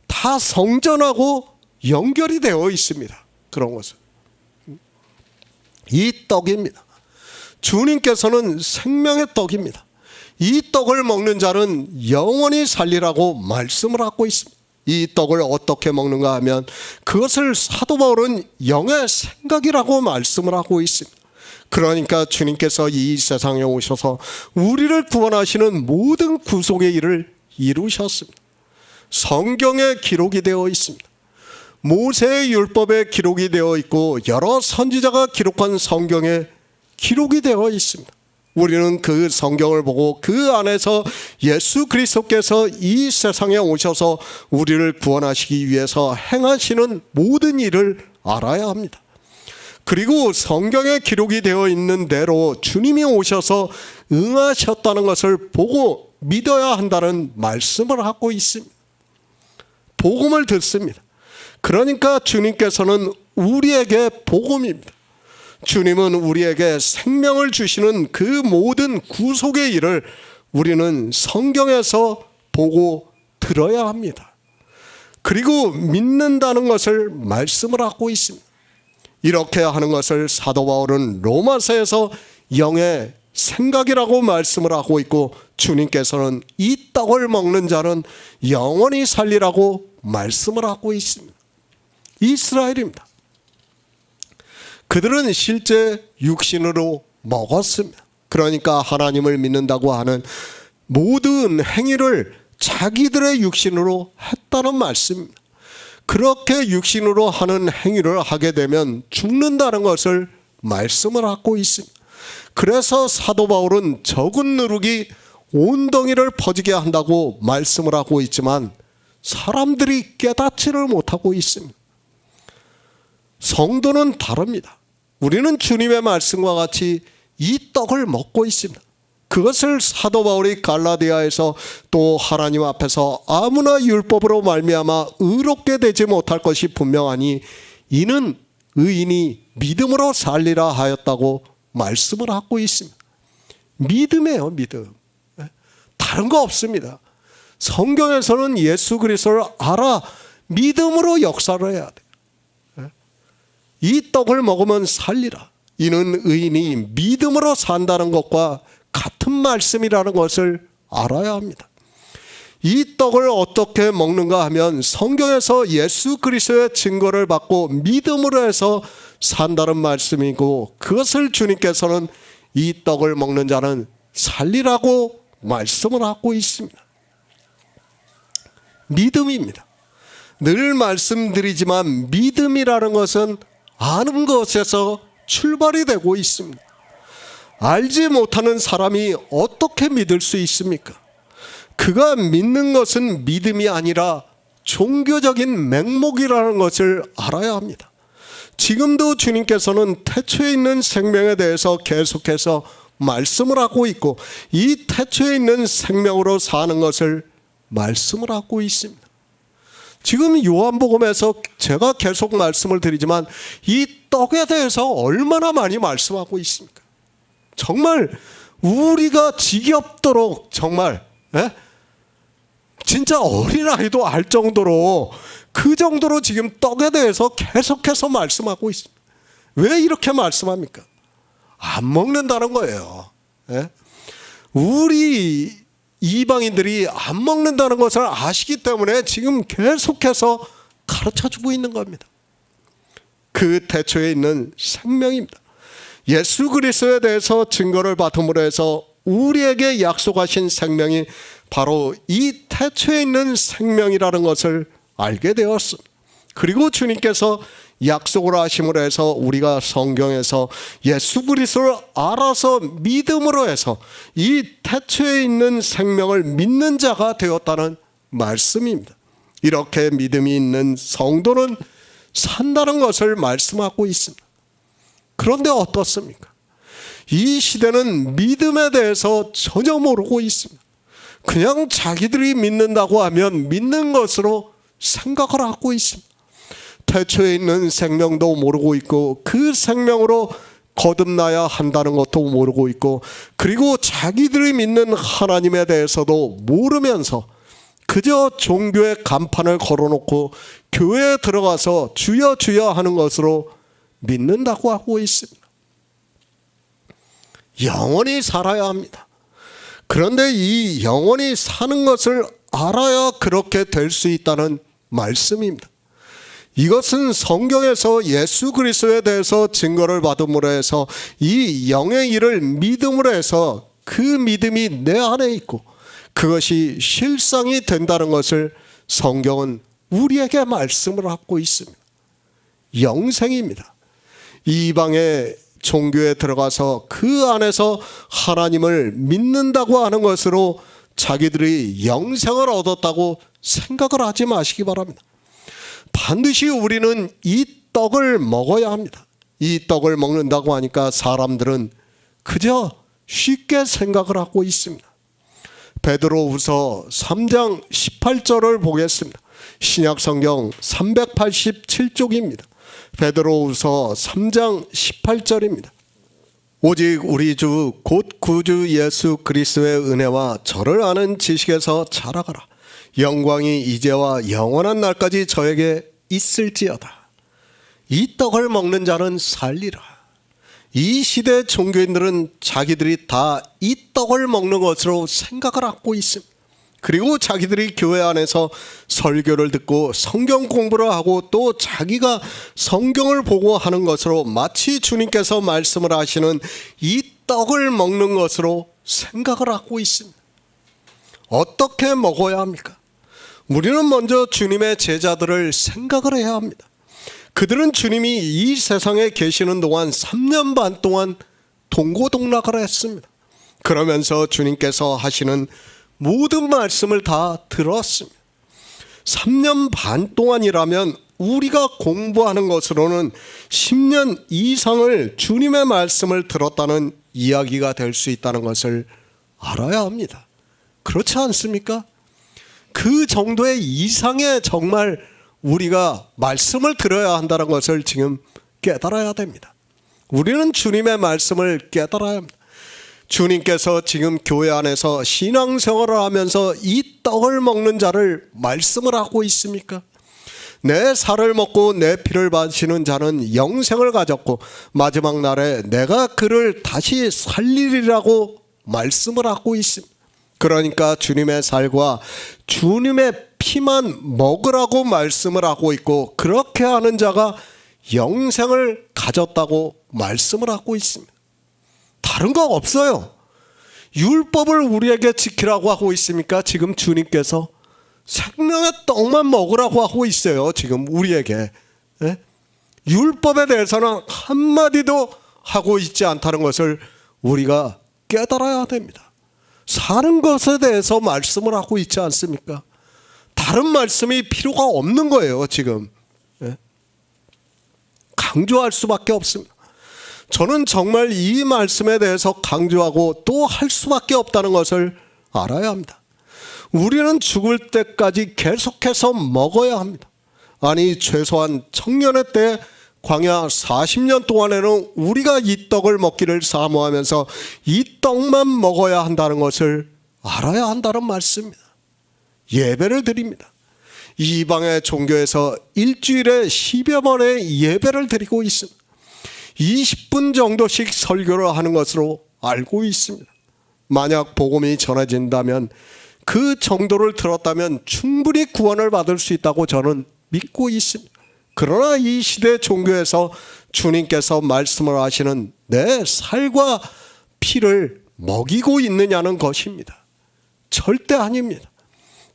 다 성전하고 연결이 되어 있습니다. 그런 것은. 이 떡입니다. 주님께서는 생명의 떡입니다. 이 떡을 먹는 자는 영원히 살리라고 말씀을 하고 있습니다. 이 떡을 어떻게 먹는가 하면 그것을 사도 바울은 영의 생각이라고 말씀을 하고 있습니다. 그러니까 주님께서 이 세상에 오셔서 우리를 구원하시는 모든 구속의 일을 이루셨습니다. 성경에 기록이 되어 있습니다. 모세의 율법에 기록이 되어 있고 여러 선지자가 기록한 성경에 기록이 되어 있습니다. 우리는 그 성경을 보고 그 안에서 예수 그리스도께서 이 세상에 오셔서 우리를 구원하시기 위해서 행하시는 모든 일을 알아야 합니다. 그리고 성경에 기록이 되어 있는 대로 주님이 오셔서 응하셨다는 것을 보고 믿어야 한다는 말씀을 하고 있습니다. 복음을 듣습니다. 그러니까 주님께서는 우리에게 복음입니다. 주님은 우리에게 생명을 주시는 그 모든 구속의 일을 우리는 성경에서 보고 들어야 합니다. 그리고 믿는다는 것을 말씀을 하고 있습니다. 이렇게 하는 것을 사도 바울은 로마서에서 영의 생각이라고 말씀을 하고 있고, 주님께서는 이 떡을 먹는 자는 영원히 살리라고 말씀을 하고 있습니다. 이스라엘입니다. 그들은 실제 육신으로 먹었습니다. 그러니까 하나님을 믿는다고 하는 모든 행위를 자기들의 육신으로 했다는 말씀입니다. 그렇게 육신으로 하는 행위를 하게 되면 죽는다는 것을 말씀을 하고 있습니다. 그래서 사도 바울은 적은 누룩이 온 덩이를 퍼지게 한다고 말씀을 하고 있지만 사람들이 깨닫지를 못하고 있습니다. 성도는 다릅니다. 우리는 주님의 말씀과 같이 이 떡을 먹고 있습니다. 그것을 사도 바울이 갈라디아에서 또 하나님 앞에서 아무나 율법으로 말미암아 의롭게 되지 못할 것이 분명하니 이는 의인이 믿음으로 살리라 하였다고 말씀을 하고 있습니다. 믿음이에요, 믿음. 다른 거 없습니다. 성경에서는 예수 그리스도를 알아 믿음으로 역사를 해야 돼요. 이 떡을 먹으면 살리라. 이는 의인이 믿음으로 산다는 것과 같은 말씀이라는 것을 알아야 합니다. 이 떡을 어떻게 먹는가 하면 성경에서 예수 그리스도의 증거를 받고 믿음으로 해서 산다는 말씀이고, 그것을 주님께서는 이 떡을 먹는 자는 살리라고 말씀을 하고 있습니다. 믿음입니다. 늘 말씀드리지만 믿음이라는 것은 아는 것에서 출발이 되고 있습니다. 알지 못하는 사람이 어떻게 믿을 수 있습니까? 그가 믿는 것은 믿음이 아니라 종교적인 맹목이라는 것을 알아야 합니다. 지금도 주님께서는 태초에 있는 생명에 대해서 계속해서 말씀을 하고 있고, 이 태초에 있는 생명으로 사는 것을 말씀을 하고 있습니다. 지금 요한복음에서 제가 계속 말씀을 드리지만 이 떡에 대해서 얼마나 많이 말씀하고 있습니까? 정말 우리가 지겹도록 정말 진짜 어린아이도 알 정도로 그 정도로 지금 떡에 대해서 계속해서 말씀하고 있습니다. 왜 이렇게 말씀합니까? 안 먹는다는 거예요. 우리 이방인들이 안 먹는다는 것을 아시기 때문에 지금 계속해서 가르쳐주고 있는 겁니다. 그 태초에 있는 생명입니다. 예수 그리스도에 대해서 증거를 바탕으로 해서 우리에게 약속하신 생명이 바로 이 태초에 있는 생명이라는 것을 알게 되었습니다. 그리고 주님께서 약속을 하심으로 해서 우리가 성경에서 예수 그리스도를 알아서 믿음으로 해서 이 태초에 있는 생명을 믿는 자가 되었다는 말씀입니다. 이렇게 믿음이 있는 성도는 산다는 것을 말씀하고 있습니다. 그런데 어떻습니까? 이 시대는 믿음에 대해서 전혀 모르고 있습니다. 그냥 자기들이 믿는다고 하면 믿는 것으로 생각을 하고 있습니다. 태초에 있는 생명도 모르고 있고, 그 생명으로 거듭나야 한다는 것도 모르고 있고, 그리고 자기들이 믿는 하나님에 대해서도 모르면서 그저 종교의 간판을 걸어놓고 교회에 들어가서 주여 주여 하는 것으로 믿는다고 하고 있습니다. 영원히 살아야 합니다. 그런데 이 영원히 사는 것을 알아야 그렇게 될 수 있다는 말씀입니다. 이것은 성경에서 예수 그리스도에 대해서 증거를 받음으로 해서 이 영의 일을 믿음으로 해서 그 믿음이 내 안에 있고 그것이 실상이 된다는 것을 성경은 우리에게 말씀을 하고 있습니다. 영생입니다. 이방의 종교에 들어가서 그 안에서 하나님을 믿는다고 하는 것으로 자기들이 영생을 얻었다고 생각을 하지 마시기 바랍니다. 반드시 우리는 이 떡을 먹어야 합니다. 이 떡을 먹는다고 하니까 사람들은 그저 쉽게 생각을 하고 있습니다. 베드로후서 3장 18절을 보겠습니다. 신약성경 387쪽입니다. 베드로후서 3장 18절입니다. 오직 우리 주 곧 구주 예수 그리스도의 은혜와 저를 아는 지식에서 자라가라. 영광이 이제와 영원한 날까지 저에게 있을지어다. 이 떡을 먹는 자는 살리라. 이 시대 종교인들은 자기들이 다 이 떡을 먹는 것으로 생각을 하고 있습니다. 그리고 자기들이 교회 안에서 설교를 듣고 성경 공부를 하고 또 자기가 성경을 보고 하는 것으로 마치 주님께서 말씀을 하시는 이 떡을 먹는 것으로 생각을 하고 있습니다. 어떻게 먹어야 합니까? 우리는 먼저 주님의 제자들을 생각을 해야 합니다. 그들은 주님이 이 세상에 계시는 동안 3년 반 동안 동고동락을 했습니다. 그러면서 주님께서 하시는 모든 말씀을 다 들었습니다. 3년 반 동안이라면 우리가 공부하는 것으로는 10년 이상을 주님의 말씀을 들었다는 이야기가 될 수 있다는 것을 알아야 합니다. 그렇지 않습니까? 그 정도의 이상의 정말 우리가 말씀을 들어야 한다는 것을 지금 깨달아야 됩니다. 우리는 주님의 말씀을 깨달아야 합니다. 주님께서 지금 교회 안에서 신앙생활을 하면서 이 떡을 먹는 자를 말씀을 하고 있습니까? 내 살을 먹고 내 피를 마시는 자는 영생을 가졌고 마지막 날에 내가 그를 다시 살리리라고 말씀을 하고 있습니다. 그러니까 주님의 살과 주님의 피만 먹으라고 말씀을 하고 있고 그렇게 하는 자가 영생을 가졌다고 말씀을 하고 있습니다. 다른 거 없어요. 율법을 우리에게 지키라고 하고 있습니까? 지금 주님께서 생명의 떡만 먹으라고 하고 있어요. 지금 우리에게. 율법에 대해서는 한마디도 하고 있지 않다는 것을 우리가 깨달아야 됩니다. 사는 것에 대해서 말씀을 하고 있지 않습니까? 다른 말씀이 필요가 없는 거예요. 지금 강조할 수밖에 없습니다. 저는 정말 이 말씀에 대해서 강조하고 또 할 수밖에 없다는 것을 알아야 합니다. 우리는 죽을 때까지 계속해서 먹어야 합니다. 아니 최소한 청년의 때 광야 40년 동안에는 우리가 이 떡을 먹기를 사모하면서 이 떡만 먹어야 한다는 것을 알아야 한다는 말씀입니다. 예배를 드립니다. 이방의 종교에서 일주일에 10여 번의 예배를 드리고 있습니다. 20분 정도씩 설교를 하는 것으로 알고 있습니다. 만약 복음이 전해진다면 그 정도를 들었다면 충분히 구원을 받을 수 있다고 저는 믿고 있습니다. 그러나 이 시대 종교에서 주님께서 말씀을 하시는 내 살과 피를 먹이고 있느냐는 것입니다. 절대 아닙니다.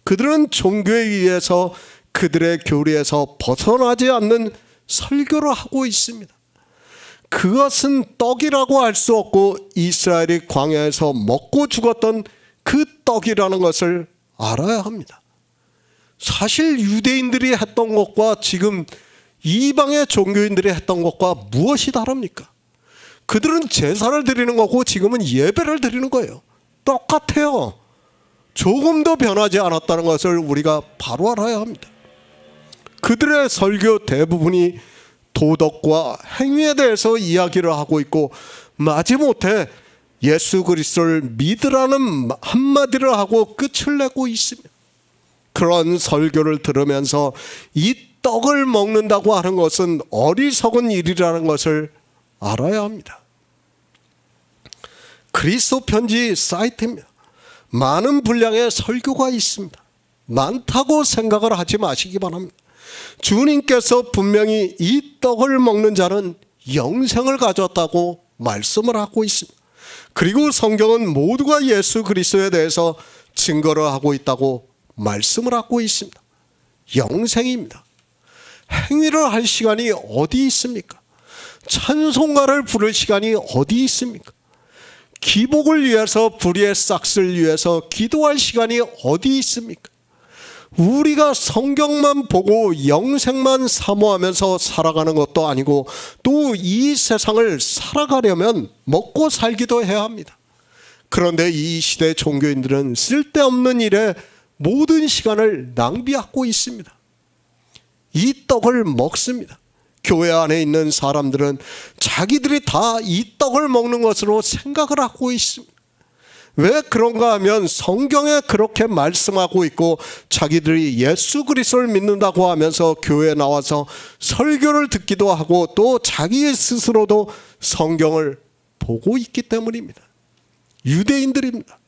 그들은 종교에 의해서 그들의 교리에서 벗어나지 않는 설교를 하고 있습니다. 그것은 떡이라고 할 수 없고 이스라엘이 광야에서 먹고 죽었던 그 떡이라는 것을 알아야 합니다. 사실 유대인들이 했던 것과 지금 이방의 종교인들이 했던 것과 무엇이 다릅니까? 그들은 제사를 드리는 거고 지금은 예배를 드리는 거예요. 똑같아요. 조금도 변하지 않았다는 것을 우리가 바로 알아야 합니다. 그들의 설교 대부분이 도덕과 행위에 대해서 이야기를 하고 있고 마지못해 예수 그리스도를 믿으라는 한마디를 하고 끝을 내고 있습니다. 그런 설교를 들으면서 이 떡을 먹는다고 하는 것은 어리석은 일이라는 것을 알아야 합니다. 그리스도 편지 사이트입니다. 많은 분량의 설교가 있습니다. 많다고 생각을 하지 마시기 바랍니다. 주님께서 분명히 이 떡을 먹는 자는 영생을 가졌다고 말씀을 하고 있습니다. 그리고 성경은 모두가 예수 그리스도에 대해서 증거를 하고 있다고 말씀을 하고 있습니다. 영생입니다. 행위를 할 시간이 어디 있습니까? 찬송가를 부를 시간이 어디 있습니까? 기복을 위해서 불의의 싹을 위해서 기도할 시간이 어디 있습니까? 우리가 성경만 보고 영생만 사모하면서 살아가는 것도 아니고 또 이 세상을 살아가려면 먹고 살기도 해야 합니다. 그런데 이 시대 종교인들은 쓸데없는 일에 모든 시간을 낭비하고 있습니다. 이 떡을 먹습니다. 교회 안에 있는 사람들은 자기들이 다 이 떡을 먹는 것으로 생각을 하고 있습니다. 왜 그런가 하면 성경에 그렇게 말씀하고 있고 자기들이 예수 그리스도를 믿는다고 하면서 교회에 나와서 설교를 듣기도 하고 또 자기 스스로도 성경을 보고 있기 때문입니다. 유대인들입니다.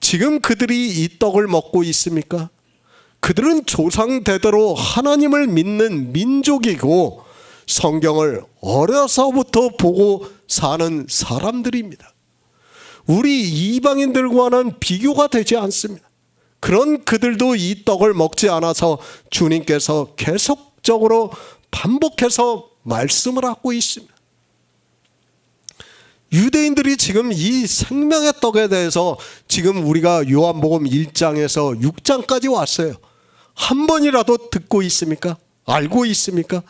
지금 그들이 이 떡을 먹고 있습니까? 그들은 조상 대대로 하나님을 믿는 민족이고 성경을 어려서부터 보고 사는 사람들입니다. 우리 이방인들과는 비교가 되지 않습니다. 그런 그들도 이 떡을 먹지 않아서 주님께서 계속적으로 반복해서 말씀을 하고 있습니다. 유대인들이 지금 이 생명의 떡에 대해서 지금 우리가 요한복음 1장에서 6장까지 왔어요. 한 번이라도 듣고 있습니까? 알고 있습니까?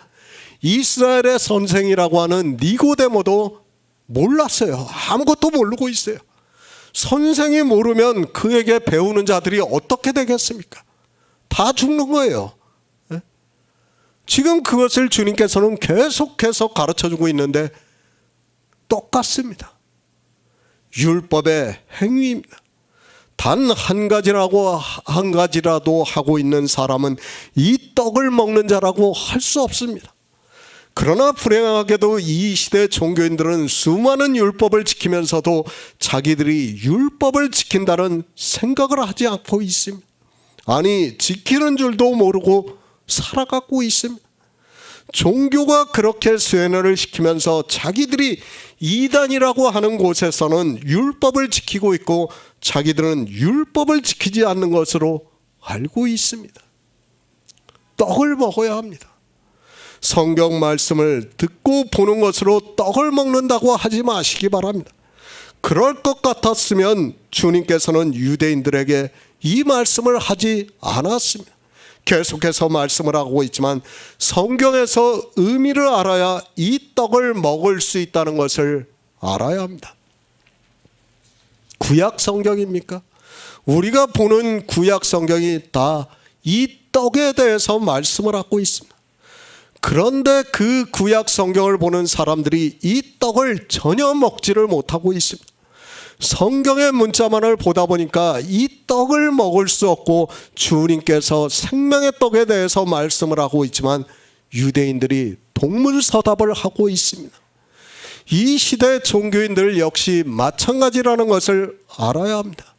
이스라엘의 선생이라고 하는 니고데모도 몰랐어요. 아무것도 모르고 있어요. 선생이 모르면 그에게 배우는 자들이 어떻게 되겠습니까? 다 죽는 거예요. 지금 그것을 주님께서는 계속해서 가르쳐주고 있는데 똑같습니다. 율법의 행위입니다. 단 한 가지라도 하고 있는 사람은 이 떡을 먹는 자라고 할 수 없습니다. 그러나 불행하게도 이 시대 종교인들은 수많은 율법을 지키면서도 자기들이 율법을 지킨다는 생각을 하지 않고 있습니다. 아니, 지키는 줄도 모르고 살아가고 있습니다. 종교가 그렇게 쇠뇌를 시키면서 자기들이 이단이라고 하는 곳에서는 율법을 지키고 있고 자기들은 율법을 지키지 않는 것으로 알고 있습니다. 떡을 먹어야 합니다. 성경 말씀을 듣고 보는 것으로 떡을 먹는다고 하지 마시기 바랍니다. 그럴 것 같았으면 주님께서는 유대인들에게 이 말씀을 하지 않았습니다. 계속해서 말씀을 하고 있지만 성경에서 의미를 알아야 이 떡을 먹을 수 있다는 것을 알아야 합니다. 구약 성경입니까? 우리가 보는 구약 성경이 다 이 떡에 대해서 말씀을 하고 있습니다. 그런데 그 구약 성경을 보는 사람들이 이 떡을 전혀 먹지를 못하고 있습니다. 성경의 문자만을 보다 보니까 이 떡을 먹을 수 없고 주님께서 생명의 떡에 대해서 말씀을 하고 있지만 유대인들이 동문서답을 하고 있습니다. 이 시대 종교인들 역시 마찬가지라는 것을 알아야 합니다.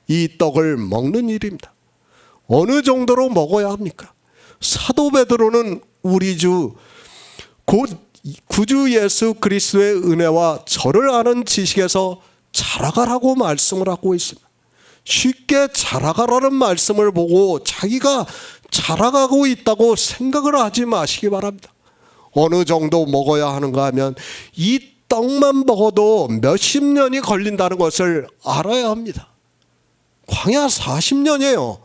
이 떡을 먹는 일입니다. 어느 정도로 먹어야 합니까? 사도 베드로는 우리 주 곧 구주 예수 그리스도의 은혜와 저를 아는 지식에서 자라가라고 말씀을 하고 있습니다. 쉽게 자라가라는 말씀을 보고 자기가 자라가고 있다고 생각을 하지 마시기 바랍니다. 어느 정도 먹어야 하는가 하면 이 떡만 먹어도 몇십 년이 걸린다는 것을 알아야 합니다. 광야 40년이에요.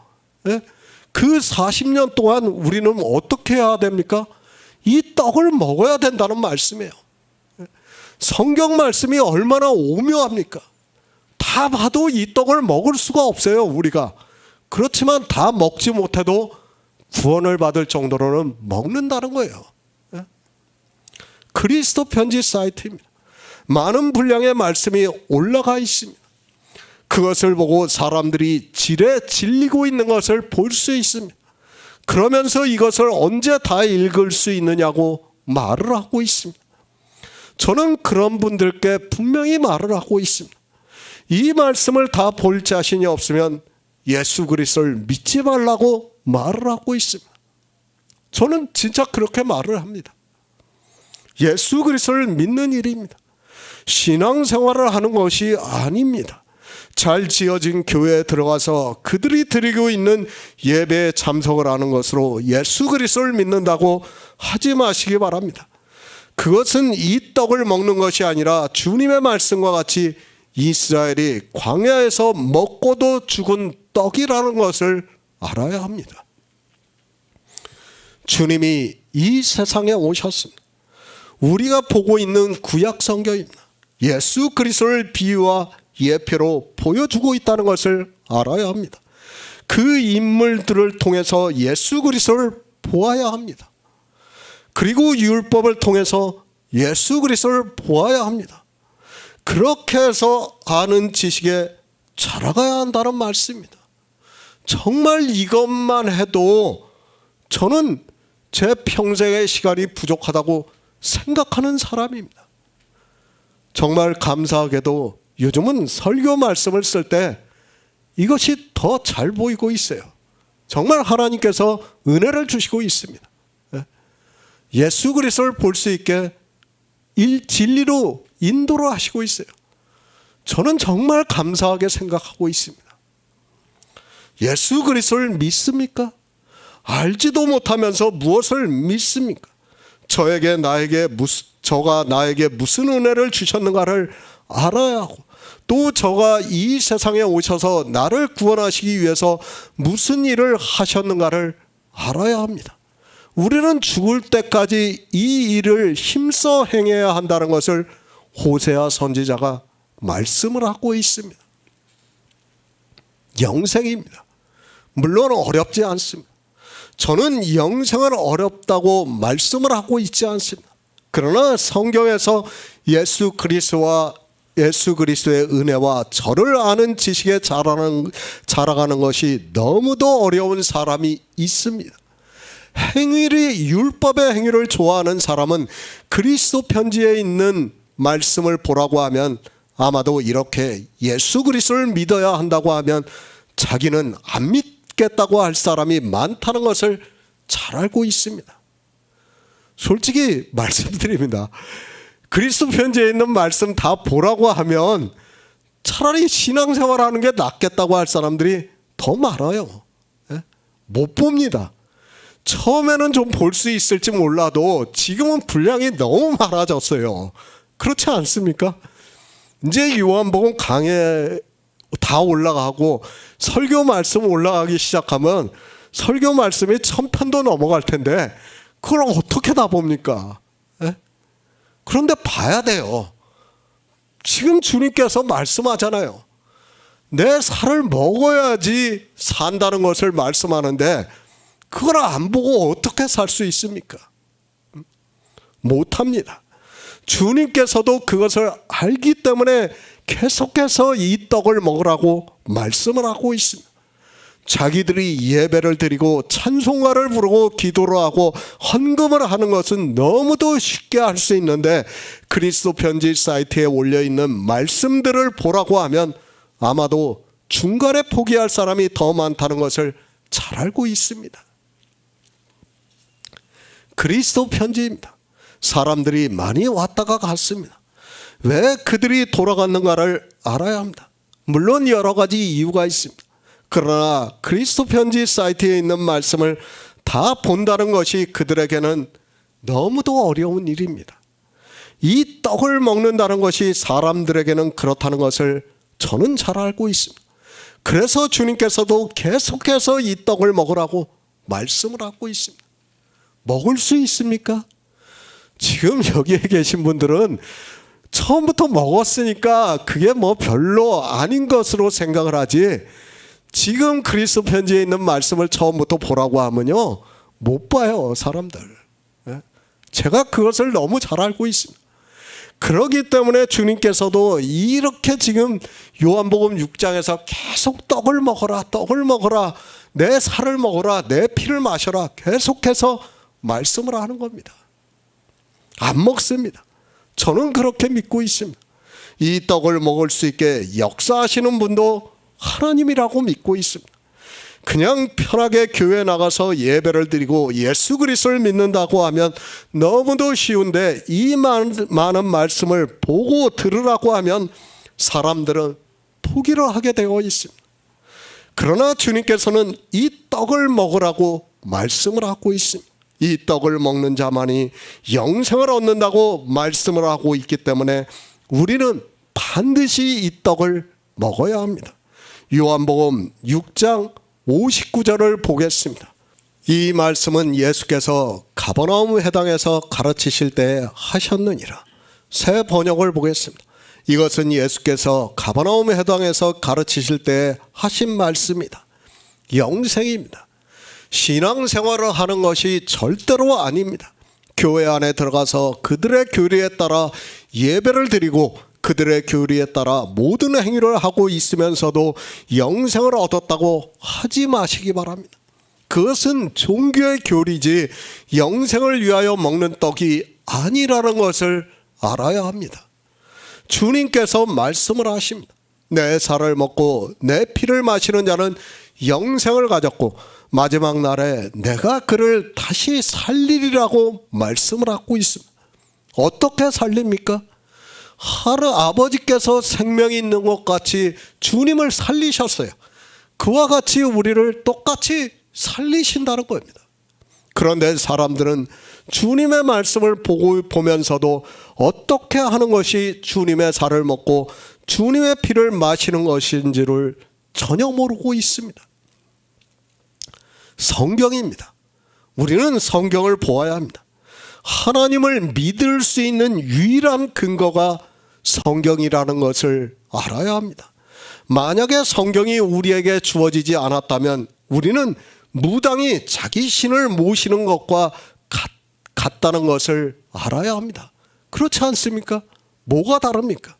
그 40년 동안 우리는 어떻게 해야 됩니까? 이 떡을 먹어야 된다는 말씀이에요. 성경 말씀이 얼마나 오묘합니까? 다 봐도 이 떡을 먹을 수가 없어요, 우리가. 그렇지만 다 먹지 못해도 구원을 받을 정도로는 먹는다는 거예요. 그리스도 편지 사이트입니다. 많은 분량의 말씀이 올라가 있습니다. 그것을 보고 사람들이 지레 질리고 있는 것을 볼 수 있습니다. 그러면서 이것을 언제 다 읽을 수 있느냐고 말을 하고 있습니다. 저는 그런 분들께 분명히 말을 하고 있습니다. 이 말씀을 다 볼 자신이 없으면 예수 그리스도를 믿지 말라고 말을 하고 있습니다. 저는 진짜 그렇게 말을 합니다. 예수 그리스도를 믿는 일입니다. 신앙생활을 하는 것이 아닙니다. 잘 지어진 교회에 들어가서 그들이 드리고 있는 예배에 참석을 하는 것으로 예수 그리스도를 믿는다고 하지 마시기 바랍니다. 그것은 이 떡을 먹는 것이 아니라 주님의 말씀과 같이 이스라엘이 광야에서 먹고도 죽은 떡이라는 것을 알아야 합니다. 주님이 이 세상에 오셨습니다. 우리가 보고 있는 구약 성경입니다. 예수 그리스도를 비유와 예표로 보여주고 있다는 것을 알아야 합니다. 그 인물들을 통해서 예수 그리스도를 보아야 합니다. 그리고 율법을 통해서 예수 그리스도를 보아야 합니다. 그렇게 해서 아는 지식에 자라가야 한다는 말씀입니다. 정말 이것만 해도 저는 제 평생의 시간이 부족하다고 생각하는 사람입니다. 정말 감사하게도 요즘은 설교 말씀을 쓸 때 이것이 더 잘 보이고 있어요. 정말 하나님께서 은혜를 주시고 있습니다. 예수 그리스도를 볼 수 있게 진리로 인도를 하시고 있어요. 저는 정말 감사하게 생각하고 있습니다. 예수 그리스도를 믿습니까? 알지도 못하면서 무엇을 믿습니까? 저가 나에게 무슨 은혜를 주셨는가를 알아야 하고, 또 저가 이 세상에 오셔서 나를 구원하시기 위해서 무슨 일을 하셨는가를 알아야 합니다. 우리는 죽을 때까지 이 일을 힘써 행해야 한다는 것을 호세아 선지자가 말씀을 하고 있습니다. 영생입니다. 물론 어렵지 않습니다. 저는 영생은 어렵다고 말씀을 하고 있지 않습니다. 그러나 성경에서 예수 그리스도의 은혜와 저를 아는 지식에 자라가는 것이 너무도 어려운 사람이 있습니다. 율법의 행위를 좋아하는 사람은 그리스도 편지에 있는 말씀을 보라고 하면 아마도 이렇게 예수 그리스도를 믿어야 한다고 하면 자기는 안 믿겠다고 할 사람이 많다는 것을 잘 알고 있습니다. 솔직히 말씀드립니다. 그리스도 편지에 있는 말씀 다 보라고 하면 차라리 신앙생활하는 게 낫겠다고 할 사람들이 더 많아요. 못 봅니다. 처음에는 좀 볼 수 있을지 몰라도 지금은 분량이 너무 많아졌어요. 그렇지 않습니까? 이제 요한복음 강해 다 올라가고 설교 말씀 올라가기 시작하면 설교 말씀이 1000편도 넘어갈 텐데 그걸 어떻게 다 봅니까? 그런데 봐야 돼요. 지금 주님께서 말씀하잖아요. 내 살을 먹어야지 산다는 것을 말씀하는데 그걸 안 보고 어떻게 살 수 있습니까? 못합니다. 주님께서도 그것을 알기 때문에 계속해서 이 떡을 먹으라고 말씀을 하고 있습니다. 자기들이 예배를 드리고 찬송가를 부르고 기도를 하고 헌금을 하는 것은 너무도 쉽게 할 수 있는데 그리스도 편지 사이트에 올려있는 말씀들을 보라고 하면 아마도 중간에 포기할 사람이 더 많다는 것을 잘 알고 있습니다. 그리스도 편지입니다. 사람들이 많이 왔다가 갔습니다. 왜 그들이 돌아갔는가를 알아야 합니다. 물론 여러 가지 이유가 있습니다. 그러나 그리스도 편지 사이트에 있는 말씀을 다 본다는 것이 그들에게는 너무도 어려운 일입니다. 이 떡을 먹는다는 것이 사람들에게는 그렇다는 것을 저는 잘 알고 있습니다. 그래서 주님께서도 계속해서 이 떡을 먹으라고 말씀을 하고 있습니다. 먹을 수 있습니까? 지금 여기에 계신 분들은 처음부터 먹었으니까 그게 뭐 별로 아닌 것으로 생각을 하지, 지금 그리스도 편지에 있는 말씀을 처음부터 보라고 하면요 못 봐요 사람들. 제가 그것을 너무 잘 알고 있습니다. 그렇기 때문에 주님께서도 이렇게 지금 요한복음 6장에서 계속 떡을 먹어라, 떡을 먹어라, 내 살을 먹어라, 내 피를 마셔라 계속해서 말씀을 하는 겁니다. 안 먹습니다. 저는 그렇게 믿고 있습니다. 이 떡을 먹을 수 있게 역사하시는 분도 하나님이라고 믿고 있습니다. 그냥 편하게 교회 나가서 예배를 드리고 예수 그리스도를 믿는다고 하면 너무도 쉬운데 이 많은 말씀을 보고 들으라고 하면 사람들은 포기를 하게 되어 있습니다. 그러나 주님께서는 이 떡을 먹으라고 말씀을 하고 있습니다. 이 떡을 먹는 자만이 영생을 얻는다고 말씀을 하고 있기 때문에 우리는 반드시 이 떡을 먹어야 합니다. 요한복음 6장 59절을 보겠습니다. 이 말씀은 예수께서 가버나움 회당에서 가르치실 때 하셨느니라. 새 번역을 보겠습니다. 이것은 예수께서 가버나움 회당에서 가르치실 때 하신 말씀이다. 영생입니다. 신앙생활을 하는 것이 절대로 아닙니다. 교회 안에 들어가서 그들의 교리에 따라 예배를 드리고 그들의 교리에 따라 모든 행위를 하고 있으면서도 영생을 얻었다고 하지 마시기 바랍니다. 그것은 종교의 교리지 영생을 위하여 먹는 떡이 아니라는 것을 알아야 합니다. 주님께서 말씀을 하십니다. 내 살을 먹고 내 피를 마시는 자는 영생을 가졌고 마지막 날에 내가 그를 다시 살리리라고 말씀을 하고 있습니다. 어떻게 살립니까? 아버지께서 생명이 있는 것 같이 주님을 살리셨어요. 그와 같이 우리를 똑같이 살리신다는 겁니다. 그런데 사람들은 주님의 말씀을 보면서도 어떻게 하는 것이 주님의 살을 먹고 주님의 피를 마시는 것인지를 전혀 모르고 있습니다. 성경입니다. 우리는 성경을 보아야 합니다. 하나님을 믿을 수 있는 유일한 근거가 성경이라는 것을 알아야 합니다. 만약에 성경이 우리에게 주어지지 않았다면 우리는 무당이 자기 신을 모시는 것과 같다는 것을 알아야 합니다. 그렇지 않습니까? 뭐가 다릅니까?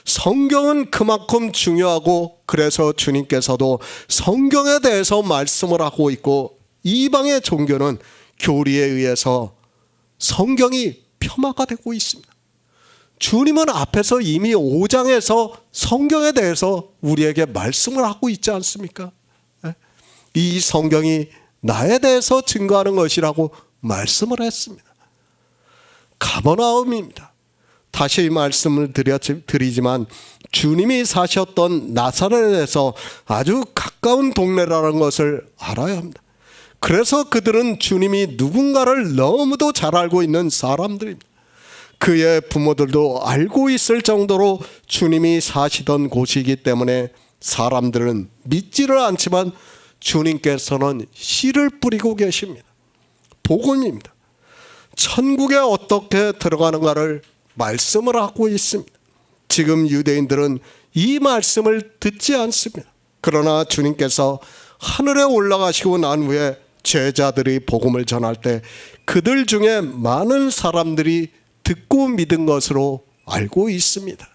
성경은 그만큼 중요하고 그래서 주님께서도 성경에 대해서 말씀을 하고 있고 이방의 종교는 교리에 의해서 성경이 폄하가 되고 있습니다. 주님은 앞에서 이미 5장에서 성경에 대해서 우리에게 말씀을 하고 있지 않습니까? 이 성경이 나에 대해서 증거하는 것이라고 말씀을 했습니다. 가버나움입니다. 다시 말씀을 드리지만 주님이 사셨던 나사렛에서 아주 가까운 동네라는 것을 알아야 합니다. 그래서 그들은 주님이 누군가를 너무도 잘 알고 있는 사람들입니다. 그의 부모들도 알고 있을 정도로 주님이 사시던 곳이기 때문에 사람들은 믿지를 않지만 주님께서는 씨를 뿌리고 계십니다. 복음입니다. 천국에 어떻게 들어가는가를 말씀을 하고 있습니다. 지금 유대인들은 이 말씀을 듣지 않습니다. 그러나 주님께서 하늘에 올라가시고 난 후에 제자들이 복음을 전할 때 그들 중에 많은 사람들이 듣고 믿은 것으로 알고 있습니다.